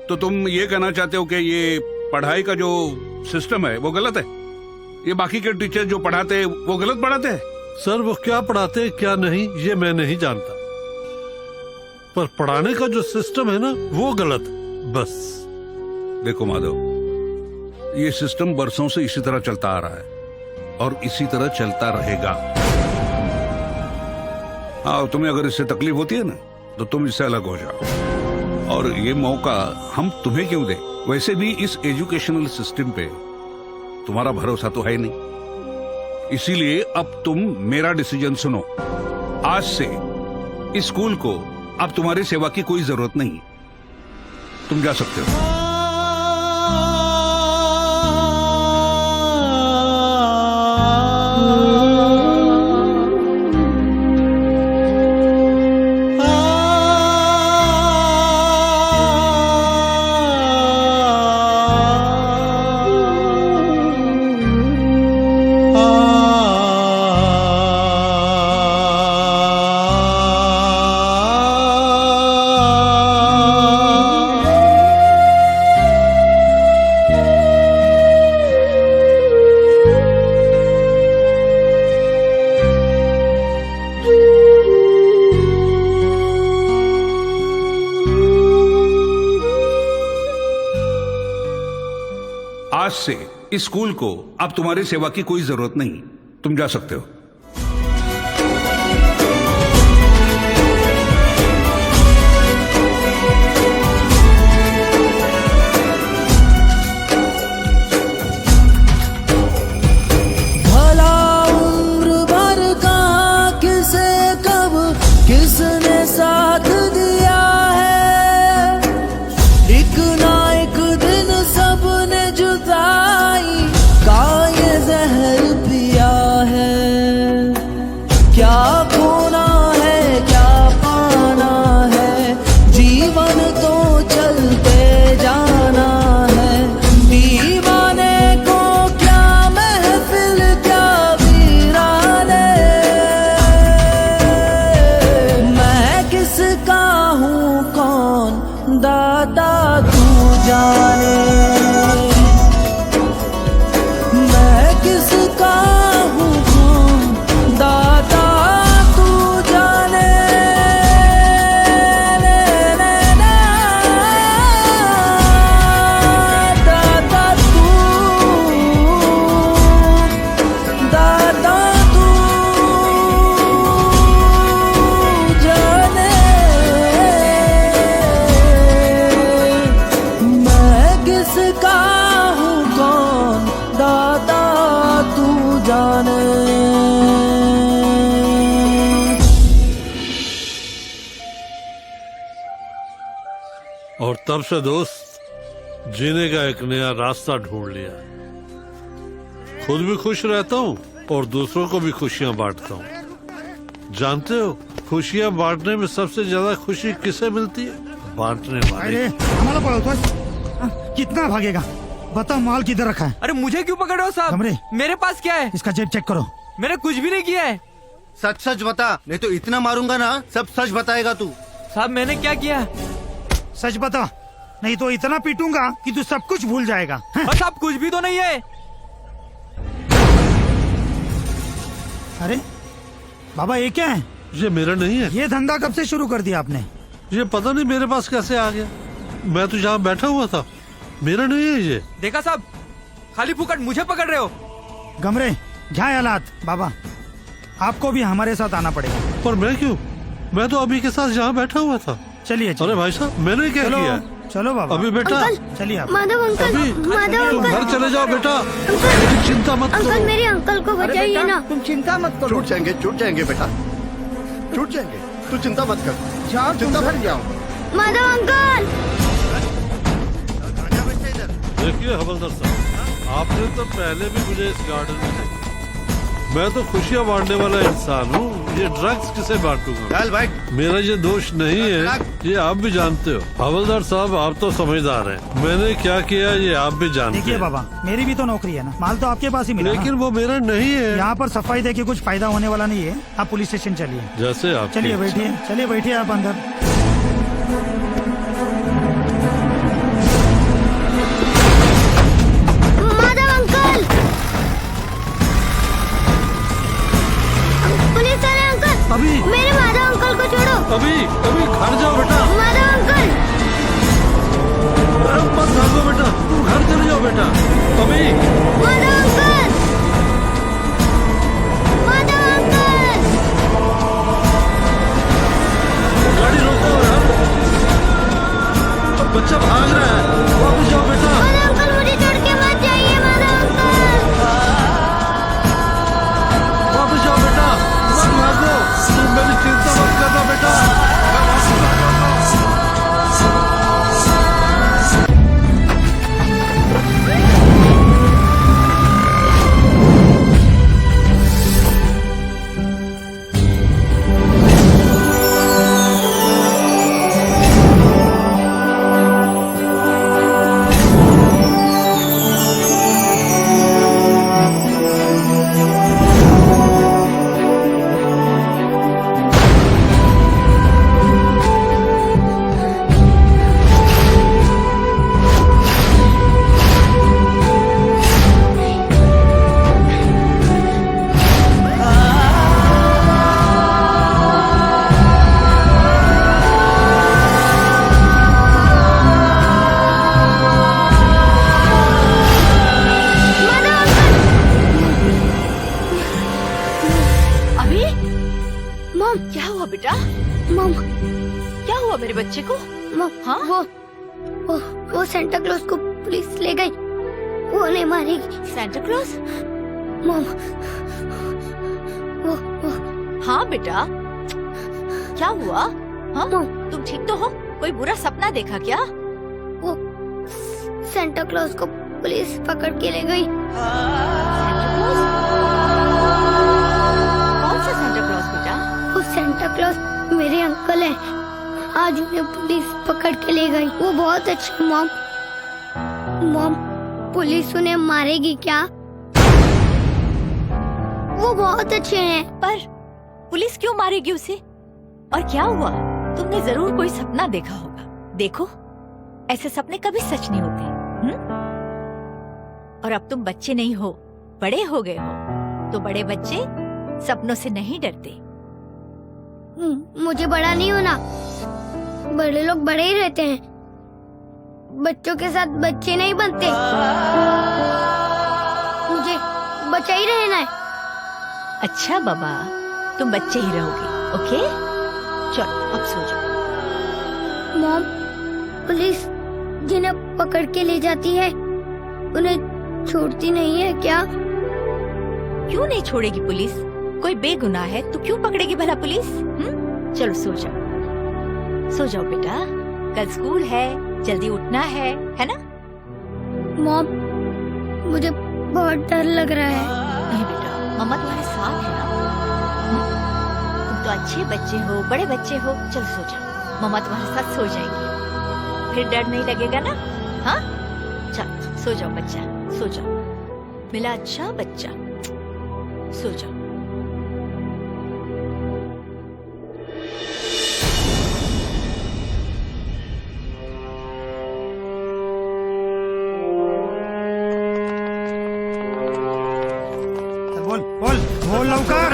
तो तुम ये कहना चाहते हो कि ये पढ़ाई का जो सिस्टम है वो गलत है? ये बाकी के टीचर जो पढ़ाते हैं वो गलत पढ़ाते हैं? सर, वो क्या पढ़ाते हैं क्या नहीं ये मैं नहीं जानता, पर पढ़ाने का जो सिस्टम है ना वो गलत है, बस। देखो माधव, ये सिस्टम बरसों से इसी तरह चलता आ रहा है और इसी तरह चलता रहेगा। हाँ, तुम्हें अगर इससे तकलीफ होती है ना तो तुम इससे अलग हो जाओ, और ये मौका हम तुम्हें क्यों दें? वैसे भी इस एजुकेशनल सिस्टम पे तुम्हारा भरोसा तो है नहीं। इसीलिए अब तुम मेरा डिसीजन सुनो। आज से इस स्कूल को अब तुम्हारी सेवा की कोई जरूरत नहीं, तुम जा सकते हो। से इस स्कूल को अब तुम्हारी सेवा की कोई जरूरत नहीं, तुम जा सकते हो। किसने साथ दिया है, एक ना एक दिन सबने जुदाई का ये जहर पिया है। क्या खोना है क्या पाना है, जीवन तो चलते जाना है। दीवाने को क्या महफिल क्या वीराने, किसका हूँ कौन दाता तू जाने। मैं किसका हूँ कौन दाता तू जाने। दाता तू, दाता तू जाने। किसका हूँ कौन दाता तू जाने। और तब से दोस्त जीने का एक नया रास्ता ढूंढ लिया। खुद भी खुश रहता हूँ और दूसरों को भी खुशियाँ बांटता हूँ। जानते हो खुशियाँ बांटने में सबसे ज्यादा खुशी किसे मिलती है? बांटने वाले। हमारा पड़ोस कितना भागेगा, बताओ माल किधर रखा है? अरे मुझे क्यों पकड़ रहे हो साहब? कमरे मेरे पास क्या है? इसका जेब चेक करो। मैंने कुछ भी नहीं किया है। सच सच बता, नहीं तो इतना मारूंगा ना सब सच बताएगा तू। साहब मैंने क्या किया? सच बता, नहीं तो इतना पीटूंगा कि तू सब कुछ भूल जाएगा। साहब कुछ भी तो नहीं है। अरे बाबा ये क्या है? ये मेरा नहीं है। ये धंधा कब से शुरू कर दिया आपने? ये पता नहीं मेरे पास कैसे आ गया। मैं तो जहाँ बैठा हुआ था, मेरा नहीं है ये। देखा साहब, खाली फुकट मुझे पकड़ रहे हो। गमरे क्या हालात बाबा, आपको भी हमारे साथ आना पड़ेगा। पर मैं क्यों? मैं तो अभी के साथ जहाँ बैठा हुआ था। चलिए। अरे भाई साहब मैंने क्या चलो, किया? चलो बाबा। अभी बेटा चलिए आप। माधव अंकल, माधव तुम अंकल, घर चले जाओ बेटा, चिंता मत करो। अंकल मेरे अंकल को बचाइए ना। तुम चिंता मत करो। छूट जाएंगे बेटा, छूट जाएंगे। तू चिंता मत कर, जाओ चिंता मत जाओ। माधव अंकल। देखिए हवलदार साहब, आपने तो पहले भी मुझे इस गार्डन में देखा। मैं तो खुशियाँ बांटने वाला इंसान हूँ, ये ड्रग्स किसे बांटूंगा? चल भाई, मेरा ये दोष नहीं है, ये आप भी जानते हो। हवलदार साहब आप तो समझदार हैं, मैंने क्या किया ये आप भी जानते हैं। देखिए बाबा, मेरी भी तो नौकरी है ना, माल तो आपके पास ही मिला। लेकिन वो मेरा नहीं है। यहाँ पर सफाई दे के कुछ फायदा होने वाला नहीं है। आप पुलिस स्टेशन चलिए। जैसे आप। चलिए बैठिए, चलिए बैठिए आप अंदर। अभी मेरे माधव अंकल को छोड़ो। अभी घर जाओ बेटा। माधव अंकल मत भागो बेटा, तुम घर चले जाओ बेटा। अभी माधव अंकल, माधव अंकल। गाड़ी रोको यार, बच्चा भाग रहा है, वापस जाओ बेटा। माधव अंकल मुझे छोड़ के मत जाइए। माधव अंकल वापस जाओ बेटा, मत भागो, तुम मेरी चिंता मत करना बेटा। क्या हुआ बेटा? मम, क्या हुआ मेरे बच्चे को? हाँ? वो सेंटा क्लॉज को पुलिस ले गई। वो नहीं मारेगी। Santa Claus? मम, वो हाँ बेटा, क्या हुआ? हाँ? तुम ठीक तो हो? कोई बुरा सपना देखा क्या? वो सेंटा क्लॉज को पुलिस पकड़ के ले गई। Santa Claus? कौन सा सेंटा क्लॉज बेटा? वो सेंटा क्लॉज मेरे अंकल हैं। आज उन्हें पुलिस पकड़ के ले गई। वो बहुत अच्छे। मॉम, पुलिस उन्हें मारेगी क्या? वो बहुत अच्छे हैं। पर पुलिस क्यों मारेगी उसे? और क्या हुआ? तुमने जरूर कोई सपना देखा होगा। देखो, ऐसे सपने कभी सच नहीं होते। और अब तुम बच्चे नहीं हो, बड़े हो गए हो, तो बड़े बच्चे सपनों से नहीं डरते। मुझे बड़ा नहीं होना। बड़े लोग बड़े ही रहते हैं, बच्चों के साथ बच्चे नहीं बनते। मुझे बच्चा ही रहना है। अच्छा बाबा, तुम बच्चे ही रहोगे। ओके, चलो अब सो जाओ। मॉम, पुलिस जिन्हें पकड़ के ले जाती है उन्हें छोड़ती नहीं है क्या? क्यों नहीं छोड़ेगी पुलिस? कोई बेगुनाह है तो क्यों पकड़ेगी भला पुलिस? चलो सो जाओ, सो जाओ बेटा, कल स्कूल है, जल्दी उठना है ना? मॉम, मुझे बहुत डर लग रहा है। नहीं बेटा, मम्मा तुम्हारे साथ है ना। तुम तो अच्छे बच्चे हो, बड़े बच्चे हो। चलो सो जाओ, मम्मा तुम्हारे साथ सो जाएगी, फिर डर नहीं लगेगा ना? हाँ, चलो सो जाओ बच्चा, सो जाओ। मिला अच्छा बच्चा, सो जाओ। बोल लौकर।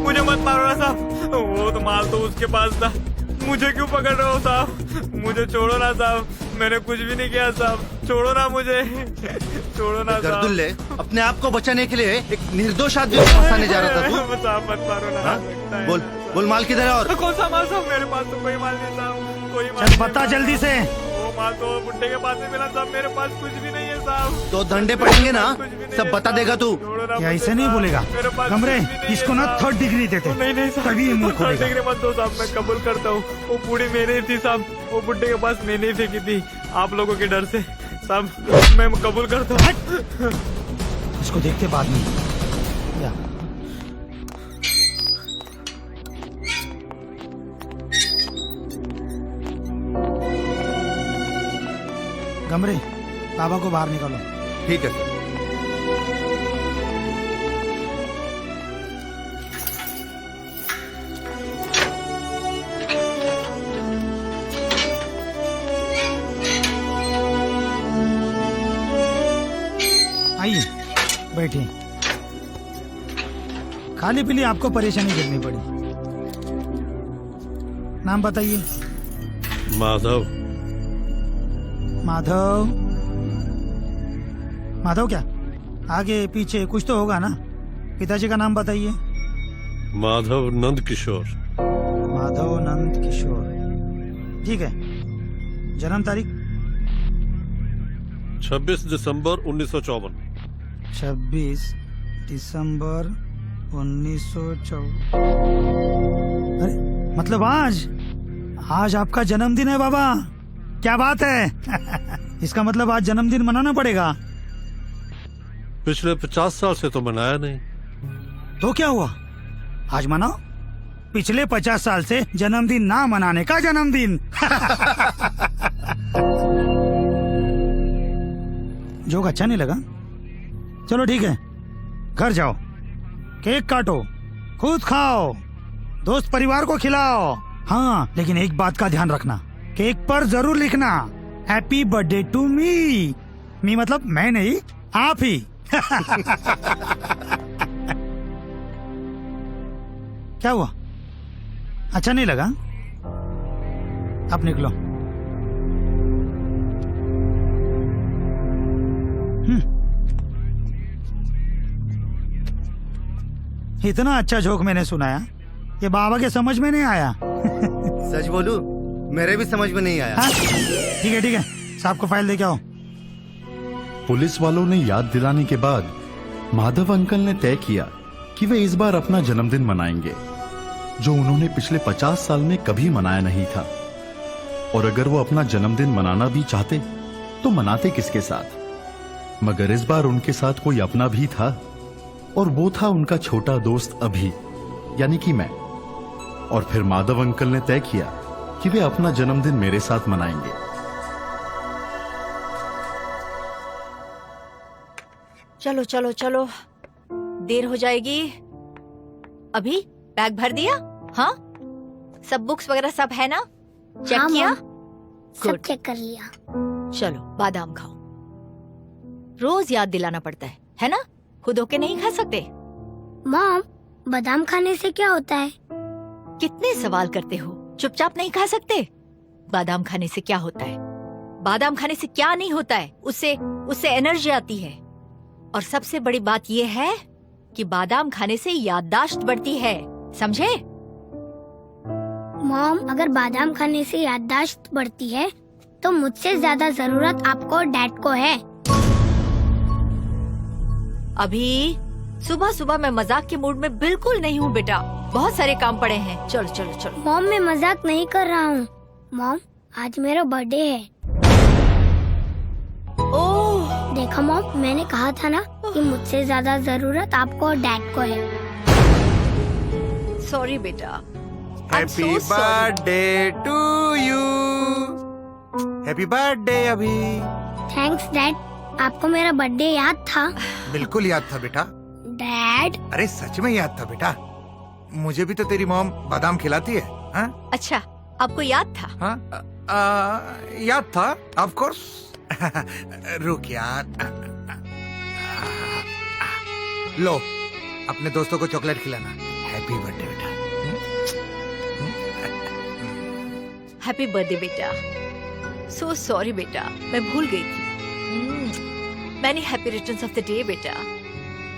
मुझे मत मारो ना साहब, वो तो माल तो उसके पास था। मुझे क्यों पकड़ रहे हो साहब? मुझे छोड़ो ना साहब, मैंने कुछ भी नहीं किया साहब, छोड़ो ना मुझे, छोड़ो ना साहब। गर्दुल्ले, अपने आप को बचाने के लिए एक निर्दोष आदमी को फंसाने जा रहा था तू। साहब मत मारो ना। बोल माल किधर है? और कौन सा माल साहब? मेरे पास तो कोई माल नहीं साहब, कोई माल। चल बता जल्दी से। वो माल तो बुड्ढे के पास में मिला साहब, मेरे पास कुछ भी नहीं है साहब। तो डंडे पड़ेंगे ना, सब बता देगा तू। ऐसे नहीं बोलेगा कमरे, इसको ना 3rd डिग्री देते। नहीं तभी ये मुंह खोलेगा। 3rd डिग्री मत दो साहब, मैं कबूल करता हूँ, वो पूरी मैंने ही थी साहब, वो बुड्ढे के पास मैंने ही फेंकी थी, आप लोगों के डर से साहब, मैं कबूल करता हूँ। इसको देखते बाद में। कमरे, बाबा को बाहर निकालो। ठीक है सर। आइए बैठिए। खाली पीली आपको परेशानी झेलनी पड़ी। नाम बताइए। माधव। माधव? माधव क्या? आगे पीछे कुछ तो होगा ना? पिताजी का नाम बताइए। माधव नंद किशोर। माधव नंद किशोर, ठीक है। जन्म तारीख? 26 दिसंबर 1954। 26 दिसंबर 1954। अरे मतलब आज आपका जन्मदिन है बाबा, क्या बात है। इसका मतलब आज जन्मदिन मनाना पड़ेगा। पिछले 50 साल से तो मनाया नहीं। तो क्या हुआ, आज मनाओ। पिछले 50 साल से जन्मदिन ना मनाने का जन्मदिन। जोक अच्छा नहीं लगा? चलो ठीक है, घर जाओ, केक काटो, खुद खाओ, दोस्त परिवार को खिलाओ। हाँ, लेकिन एक बात का ध्यान रखना, केक पर जरूर लिखना हैप्पी बर्थडे टू मी। मी मतलब मैं नहीं, आप ही। क्या हुआ, अच्छा नहीं लगा? अब निकलो। इतना अच्छा जोक मैंने सुनाया, ये बाबा के समझ में नहीं आया। सच बोलूं, मेरे भी समझ में नहीं आया। ठीक है साहब को फाइल दे के आओ। पुलिस वालों ने याद दिलाने के बाद माधव अंकल ने तय किया कि वे इस बार अपना जन्मदिन मनाएंगे, जो उन्होंने पिछले 50 साल में कभी मनाया नहीं था। और अगर वो अपना जन्मदिन मनाना भी चाहते तो मनाते किसके साथ? मगर इस बार उनके साथ कोई अपना भी था, और वो था उनका छोटा दोस्त अभी, यानी कि मैं। और फिर माधव अंकल ने तय किया कि वे अपना जन्मदिन मेरे साथ मनाएंगे। चलो चलो चलो, देर हो जाएगी। अभी बैग भर दिया? हाँ, सब बुक्स वगैरह सब है ना? चेक हाँ, किया? सब चेक कर लिया। चलो बादाम खाओ। रोज याद दिलाना पड़ता है ना? खुद होके नहीं खा सकते। मॉम, बादाम खाने से क्या होता है? कितने सवाल करते हो? चुपचाप नहीं खा सकते? बादाम खाने से क्या होता है? बादाम खाने से क्या नहीं होता है? उससे एनर्जी आती है। और सबसे बड़ी बात यह है कि बादाम खाने से याददाश्त बढ़ती है, समझे? मॉम, अगर बादाम खाने से याददाश्त बढ़ती है तो मुझसे ज्यादा जरूरत आपको और डैड को है। अभी सुबह सुबह मैं मजाक के मूड में बिल्कुल नहीं हूँ बेटा, बहुत सारे काम पड़े हैं। चलो चलो चलो। मॉम, मैं मजाक नहीं कर रहा हूँ। मॉम, आज मेरा बर्थडे है। ओह, देखा मॉम, मैंने कहा था ना कि मुझसे ज्यादा जरूरत आपको और डैड को है। सॉरी बेटा। Happy birthday to you. Happy birthday अभी। थैंक्स डैड, आपको मेरा बर्थडे याद था? बिल्कुल याद था बेटा। डैड, अरे सच में याद था बेटा। मुझे भी तो तेरी मॉम बादाम खिलाती है। हाँ? अच्छा, आपको याद था? हाँ? याद था, ऑफ कोर्स। रुक यार। लो, अपने दोस्तों को चॉकलेट खिलाना। हैप्पी बर्थडे बेटा। हैप्पी बर्थडे बेटा। सो सॉरी बेटा, मैं भूल गई थी। Many happy returns of the day बेटा।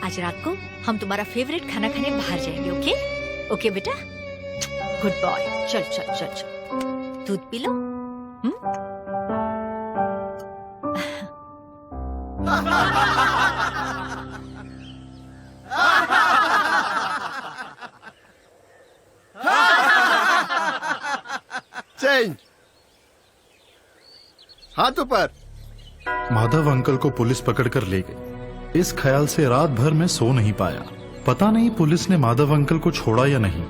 आज रात को हम तुम्हारा फेवरेट खाना खाने बाहर जाएंगे, ओके? ओके बेटा, गुड बॉय। चल चल चल चल, दूध पी लो। चेंज, हाथ ऊपर। माधव अंकल को पुलिस पकड़कर ले गई। इस ख्याल से रात भर मैं सो नहीं पाया। पता नहीं पुलिस ने माधव अंकल को छोड़ा या नहीं।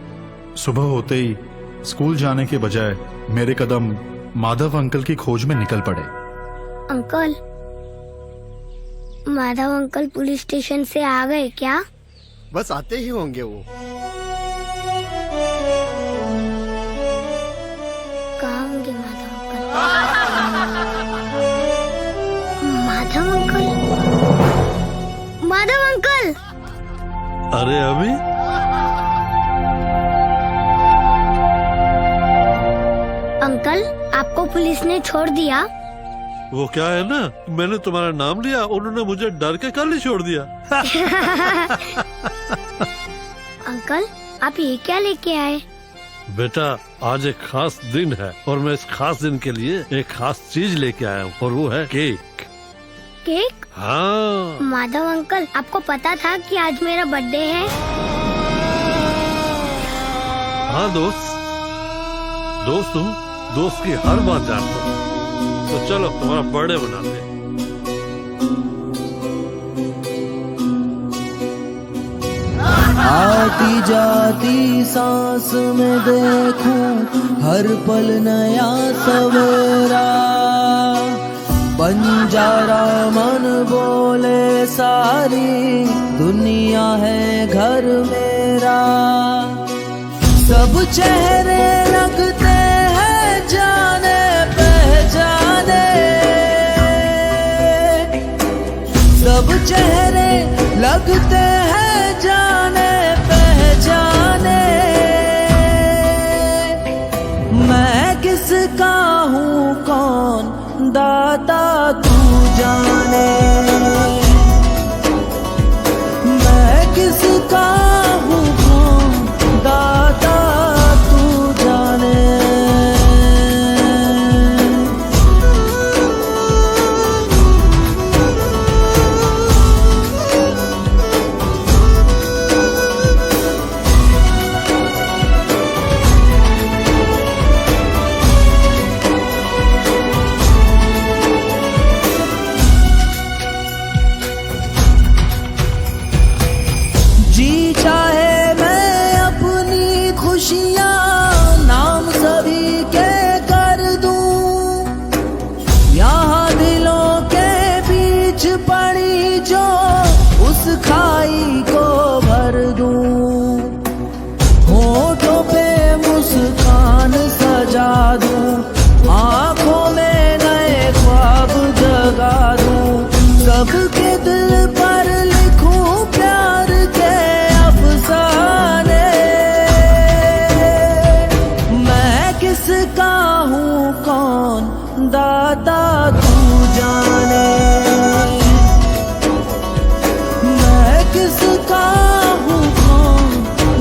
सुबह होते ही स्कूल जाने के बजाय मेरे कदम माधव अंकल की खोज में निकल पड़े। Uncle, Madhav uncle police station से आ गए क्या? बस आते ही होंगे वो। कहाँ होंगे माधव अंकल? माधव अंकल! अरे अभी अंकल, आपको पुलिस ने छोड़ दिया? वो क्या है ना, मैंने तुम्हारा नाम लिया, उन्होंने मुझे डर के कल ही छोड़ दिया। अंकल, आप ये क्या लेके आए? बेटा, आज एक खास दिन है और मैं इस खास दिन के लिए एक खास चीज लेके आया हूँ, और वो है केक। केक? हाँ। माधव अंकल, आपको पता था कि आज मेरा बर्थडे है? हाँ दोस्त हूँ, दोस्त की हर बात जानता हूँ। तो चलो तुम्हारा बर्थडे मनाते हैं। आती जाती सांस में देखूं हर पल नया सवेरा, बंजारा मन बोले सारी दुनिया है घर मेरा। सब चेहरे लगते हैं जाने पहचाने, सब चेहरे लगते हैं जाने पहचाने। मैं किसका हूँ कौन दाता तू जाने, मैं किसका हूँ कौन दाता सजा दूं, आंखों में नए ख्वाब जगा दूं, सबके दिल पर लिखूं प्यार के अफसाने। मैं किसका हूँ कौन दाता तू जाने, मैं किसका हूँ कौन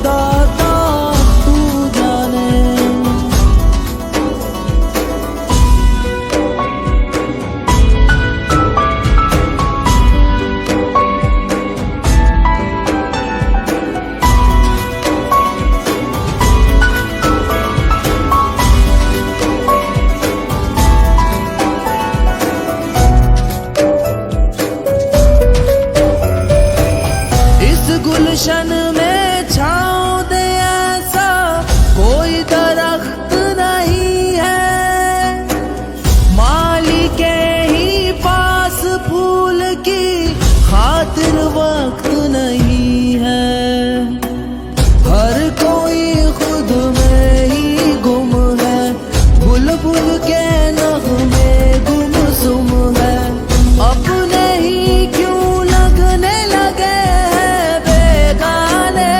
दाता तू जाने। इस गुलशन में छाँव दे ऐसा कोई दरख्त नहीं है, माली के ही पास फूल की खातिर वक्त नहीं है। हर कोई खुद में ही गुम है, बुलबुल के नगमे गुमसुम है, अपने ही क्यों लगने लगे हैं बेगाने।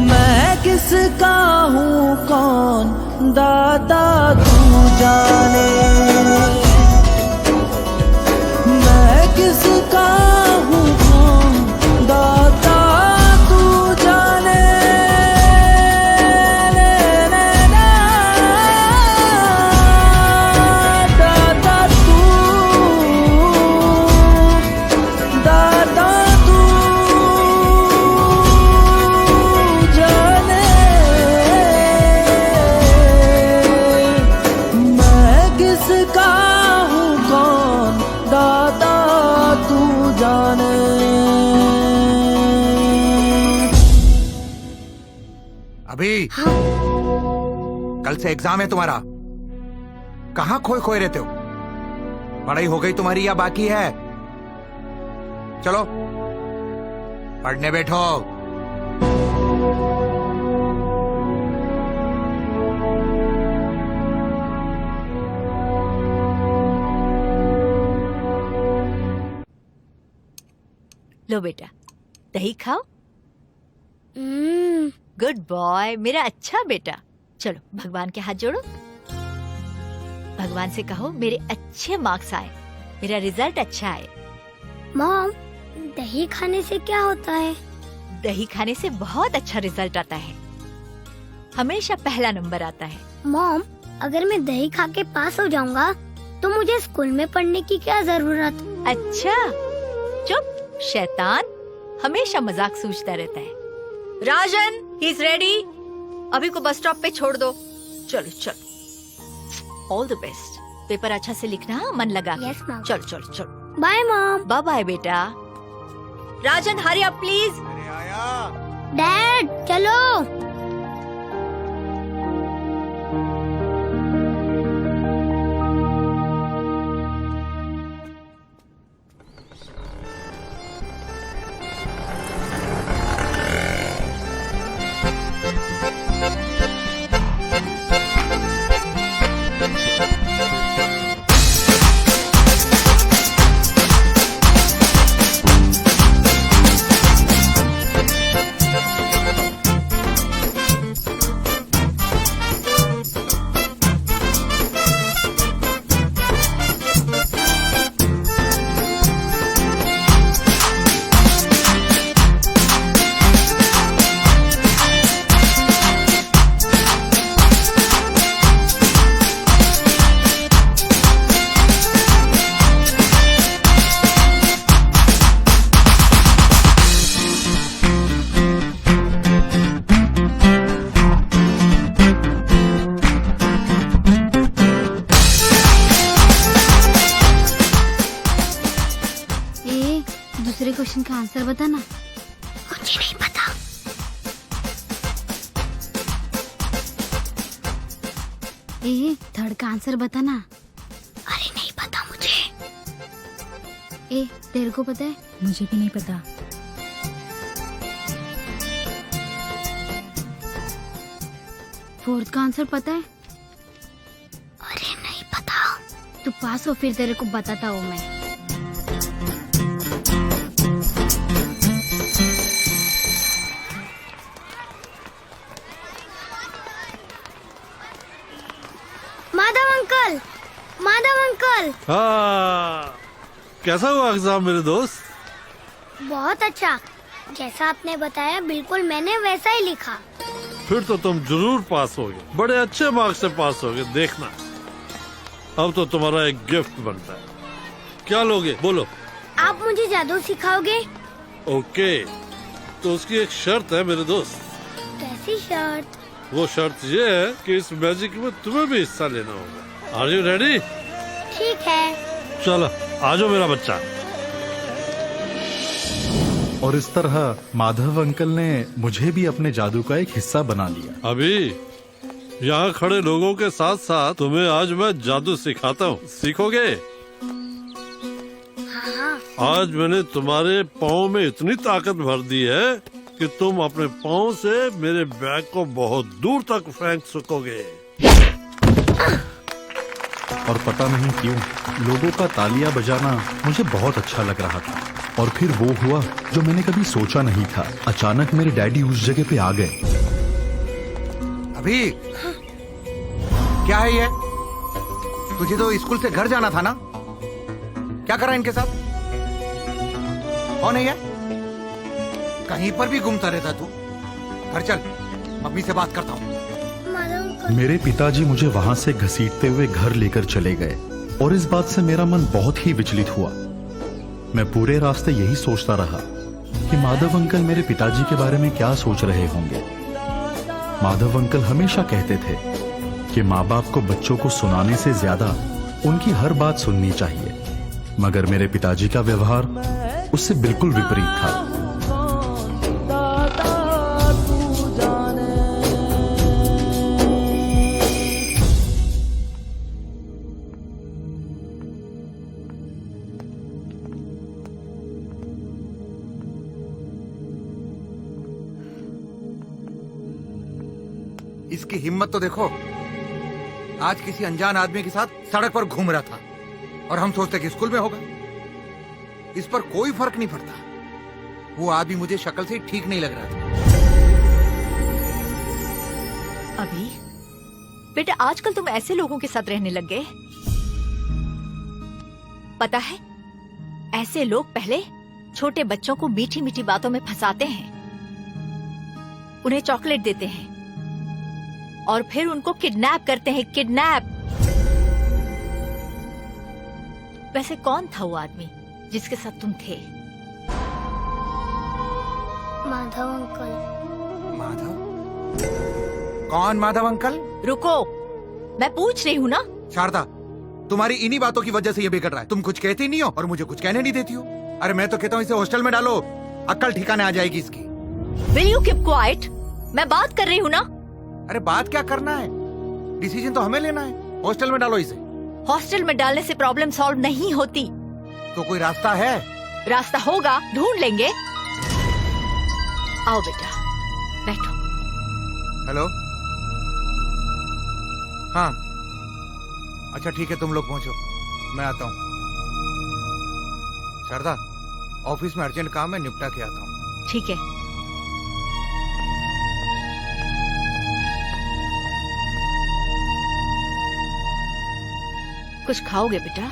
मैं किसका हूँ कौन दाता तू जाने, मैं किसका हूँ कौन दाता तू जाने। दाता तू, दाता तू जाने। मैं किसका हूँ कौन दाता तू जाने। अभी कल से एग्जाम है तुम्हारा, कहाँ खोए खोए रहते हो? पढ़ाई हो गई तुम्हारी या बाकी है? चलो पढ़ने बैठो। लो बेटा दही खाओ। गुड बॉय, मेरा अच्छा बेटा। चलो भगवान के हाथ जोड़ो, भगवान से कहो मेरे अच्छे मार्क्स आए, मेरा रिजल्ट अच्छा आए। मॉम, दही खाने से क्या होता है? दही खाने से बहुत अच्छा रिजल्ट आता है, हमेशा पहला नंबर आता है। मॉम, अगर मैं दही खा के पास हो जाऊंगा तो मुझे स्कूल में पढ़ने की क्या जरूरत? अच्छा चुप शैतान, हमेशा मजाक सूझता रहता है। राजन, ही इज रेडी, अभी को बस स्टॉप पे छोड़ दो। चलो चलो, ऑल द बेस्ट, पेपर अच्छा से लिखना, हाँ? मन लगा के। Yes, mom. चलो चलो चलो, बाय मॉम। बाय बाय बेटा। राजन हरी अप प्लीज। डैड चलो। दूसरे क्वेश्चन का आंसर बताना। मुझे नहीं पता। थर्ड का आंसर बताना। अरे नहीं पता मुझे। तेरे को पता है? मुझे भी नहीं पता। फोर्थ का आंसर पता है? अरे नहीं पता। तू पास हो, फिर तेरे को बताता हूँ मैं। Madhav uncle, Madhav uncle. हाँ, कैसा हुआ एग्जाम मेरे दोस्त? बहुत अच्छा, जैसा आपने बताया बिल्कुल मैंने वैसा ही लिखा। फिर तो तुम जरूर पास होगे, बड़े अच्छे मार्क्स से पास होगे, देखना। अब तो तुम्हारा एक गिफ्ट बनता है। क्या लोगे बोलो? आप मुझे जादू सिखाओगे? ओके, तो उसकी एक शर्त है मेरे दोस्त। कैसी शर्त? वो शर्त ये है कि इस मैजिक में तुम्हें भी हिस्सा लेना होगा। Are you ready? ठीक है। चलो आ जाओ मेरा बच्चा। और इस तरह माधव अंकल ने मुझे भी अपने जादू का एक हिस्सा बना लिया। अभी यहाँ खड़े लोगों के साथ साथ तुम्हें आज मैं जादू सिखाता हूँ, सीखोगे? हाँ। आज मैंने तुम्हारे पाँव में इतनी ताकत भर दी है कि तुम अपने पाँव से मेरे बैग को बहुत दूर तक फेंक सकोगे। और पता नहीं क्यों लोगों का तालियां बजाना मुझे बहुत अच्छा लग रहा था। और फिर वो हुआ जो मैंने कभी सोचा नहीं था। अचानक मेरे डैडी उस जगह पे आ गए। अभी क्या है ये? तुझे तो स्कूल से घर जाना था ना? क्या करा इनके साथ? कौन है ये? कहीं पर भी घूमता रहता तू। घर चल, मम्मी से बात करता हूँ। मेरे पिताजी मुझे वहां से घसीटते हुए घर लेकर चले गए और इस बात से मेरा मन बहुत ही विचलित हुआ। मैं पूरे रास्ते यही सोचता रहा कि माधव अंकल मेरे पिताजी के बारे में क्या सोच रहे होंगे। माधव अंकल हमेशा कहते थे कि माँ बाप को बच्चों को सुनाने से ज्यादा उनकी हर बात सुननी चाहिए, मगर मेरे पिताजी का व्यवहार उससे बिल्कुल विपरीत था। इसकी हिम्मत तो देखो, आज किसी अनजान आदमी के साथ सड़क पर घूम रहा था और हम सोचते कि स्कूल में होगा। इस पर कोई फर्क नहीं पड़ता। वो आदमी मुझे शक्ल से ठीक नहीं लग रहा था। अभी बेटा, आजकल तुम ऐसे लोगों के साथ रहने लग गए। पता है, ऐसे लोग पहले छोटे बच्चों को मीठी मीठी बातों में फंसाते हैं, उन्हें चॉकलेट देते हैं और फिर उनको किडनैप करते हैं। किडनैप। वैसे कौन था वो आदमी जिसके साथ तुम थे? माधव अंकल। माधव? कौन माधव अंकल? रुको, मैं पूछ रही हूँ ना। शारदा, तुम्हारी इन्हीं बातों की वजह से ये बिगड़ रहा है। तुम कुछ कहती नहीं हो और मुझे कुछ कहने नहीं देती हो। अरे मैं तो कहता हूँ इसे हॉस्टल में डालो, अक्ल ठिकाने आ जाएगी इसकी। Will you keep quiet? मैं बात कर रही हूँ ना। अरे बात क्या करना है, डिसीजन तो हमें लेना है। हॉस्टल में डालो इसे। हॉस्टल में डालने से प्रॉब्लम सॉल्व नहीं होती। तो कोई रास्ता है? रास्ता होगा, ढूंढ लेंगे। आओ बेटा, बैठो। हेलो। हाँ, अच्छा ठीक है, तुम लोग पहुंचो, मैं आता हूँ। शारदा, ऑफिस में अर्जेंट काम है, निपटा के आता हूँ। ठीक है। कुछ खाओगे बेटा?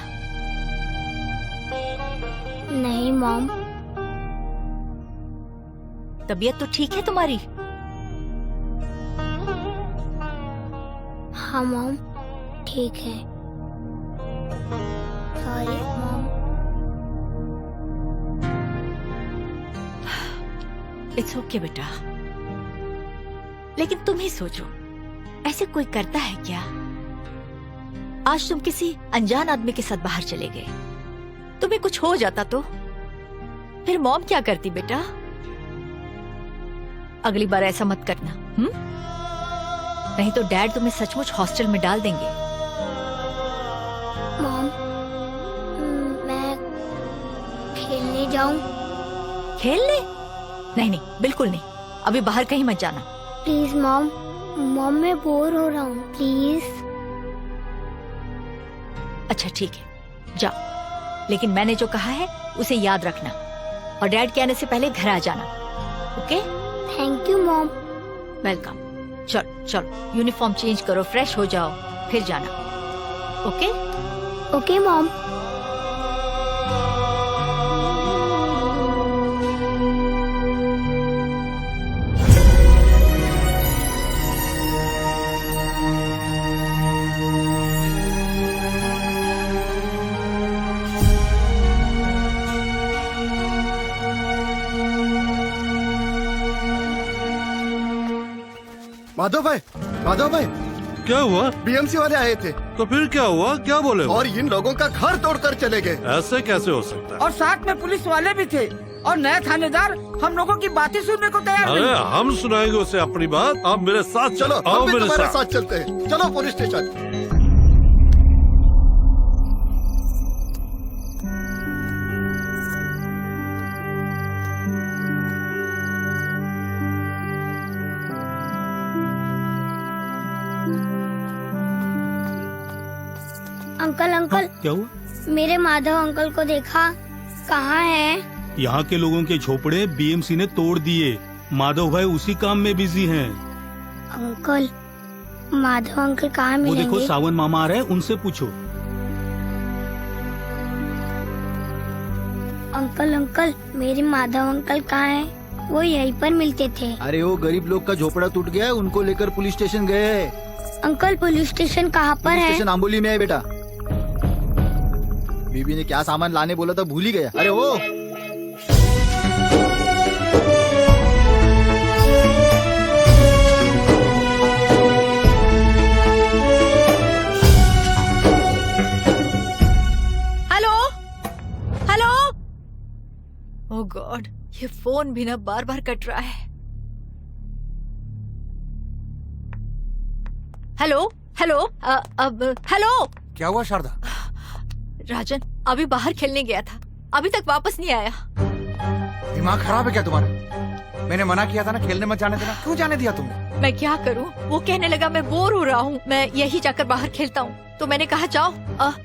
नहीं मॉम। तबीयत तो ठीक है तुम्हारी? हाँ मॉम, ठीक है। Sorry mom. इट्स ओके बेटा, लेकिन तुम ही सोचो, ऐसे कोई करता है क्या? आज तुम किसी अनजान आदमी के साथ बाहर चले गए, तुम्हें कुछ हो जाता तो फिर मॉम क्या करती बेटा? अगली बार ऐसा मत करना, नहीं तो डैड तुम्हें सचमुच हॉस्टल में डाल देंगे। मॉम, मैं खेलने जाऊं? खेलने? नहीं नहीं, बिल्कुल नहीं। अभी बाहर कहीं मत जाना। प्लीज मॉम, मॉम मैं बोर हो रहा हूँ, प्लीज। अच्छा ठीक है, जाओ, लेकिन मैंने जो कहा है उसे याद रखना और डैड के आने से पहले घर आ जाना। Okay? Thank you mom. Welcome. चलो चलो, यूनिफॉर्म चेंज करो, फ्रेश हो जाओ, फिर जाना। ओके? Okay mom. माधव भाई, माधव भाई, क्या हुआ? बीएमसी वाले आए थे। तो फिर क्या हुआ? क्या बोले वो? और इन लोगों का घर तोड़कर चले गए। ऐसे कैसे हो सकता है? और साथ में पुलिस वाले भी थे और नया थानेदार हम लोगों की बातें सुनने को तैयार अरे नहीं। हम सुनाएंगे उसे अपनी बात। आप मेरे साथ चलो, आओ हम भी मेरे तुम्हारे साथ। साथ चलते हैं। चलो पुलिस स्टेशन। अंकल अंकल, क्या हुआ? मेरे माधव अंकल को देखा? कहाँ है? यहाँ के लोगों के झोपड़े बीएमसी ने तोड़ दिए। माधव भाई उसी काम में बिजी हैं। अंकल, माधव अंकल कहाँ वो मिलेंगे? देखो सावन मामा आ रहे हैं, उनसे पूछो। अंकल अंकल, मेरे माधव अंकल कहाँ हैं? वो यहीं पर मिलते थे। अरे वो गरीब लोग का झोपड़ा टूट गया है, उनको लेकर पुलिस स्टेशन गए हैं। अंकल पुलिस स्टेशन कहाँ पर पुलिस है? स्टेशन आंबोली में है बेटा। बीबी ने क्या सामान लाने बोला था, भूल ही गया। अरे वो हेलो हेलो। ओह गॉड, ये फोन भी ना बार बार कट रहा है। हेलो हेलो, अब हेलो। क्या हुआ शारदा? राजन अभी बाहर खेलने गया था, अभी तक वापस नहीं आया। दिमाग खराब है क्या तुम्हारा? मैंने मना किया था ना खेलने मत जाने देना, क्यों जाने दिया तुमने? मैं क्या करूं? वो कहने लगा मैं बोर हो रहा हूं, मैं यही जाकर बाहर खेलता हूं। तो मैंने कहा जाओ,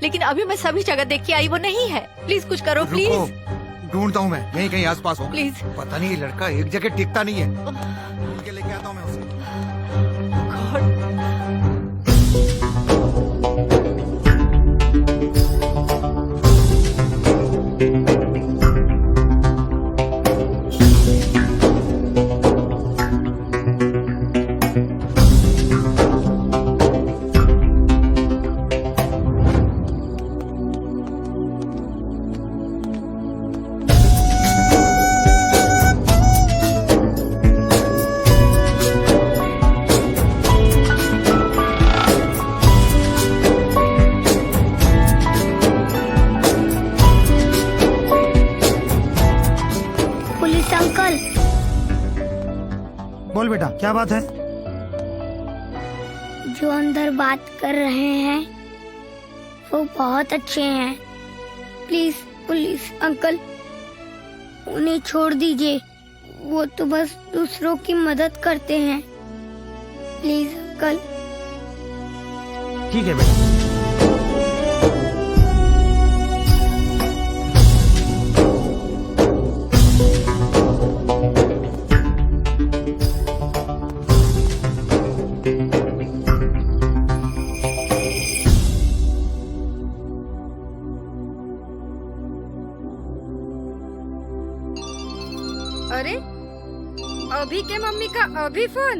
लेकिन अभी मैं सभी जगह देख के आई, वो नहीं है। प्लीज कुछ करो प्लीज। ढूंढता हूँ मैं, यहीं कहीं आसपास हो। प्लीज। पता नहीं ये लड़का एक जगह टिकता नहीं है। ढूंढ के लेके आता हूँ मैं उसे। बोल बेटा, क्या बात है? जो अंदर बात कर रहे हैं वो बहुत अच्छे हैं। प्लीज पुलिस अंकल, उन्हें छोड़ दीजिए। वो तो बस दूसरों की मदद करते हैं। Please uncle. ठीक है बेटा। अरे, अभी के मम्मी का अभी फोन?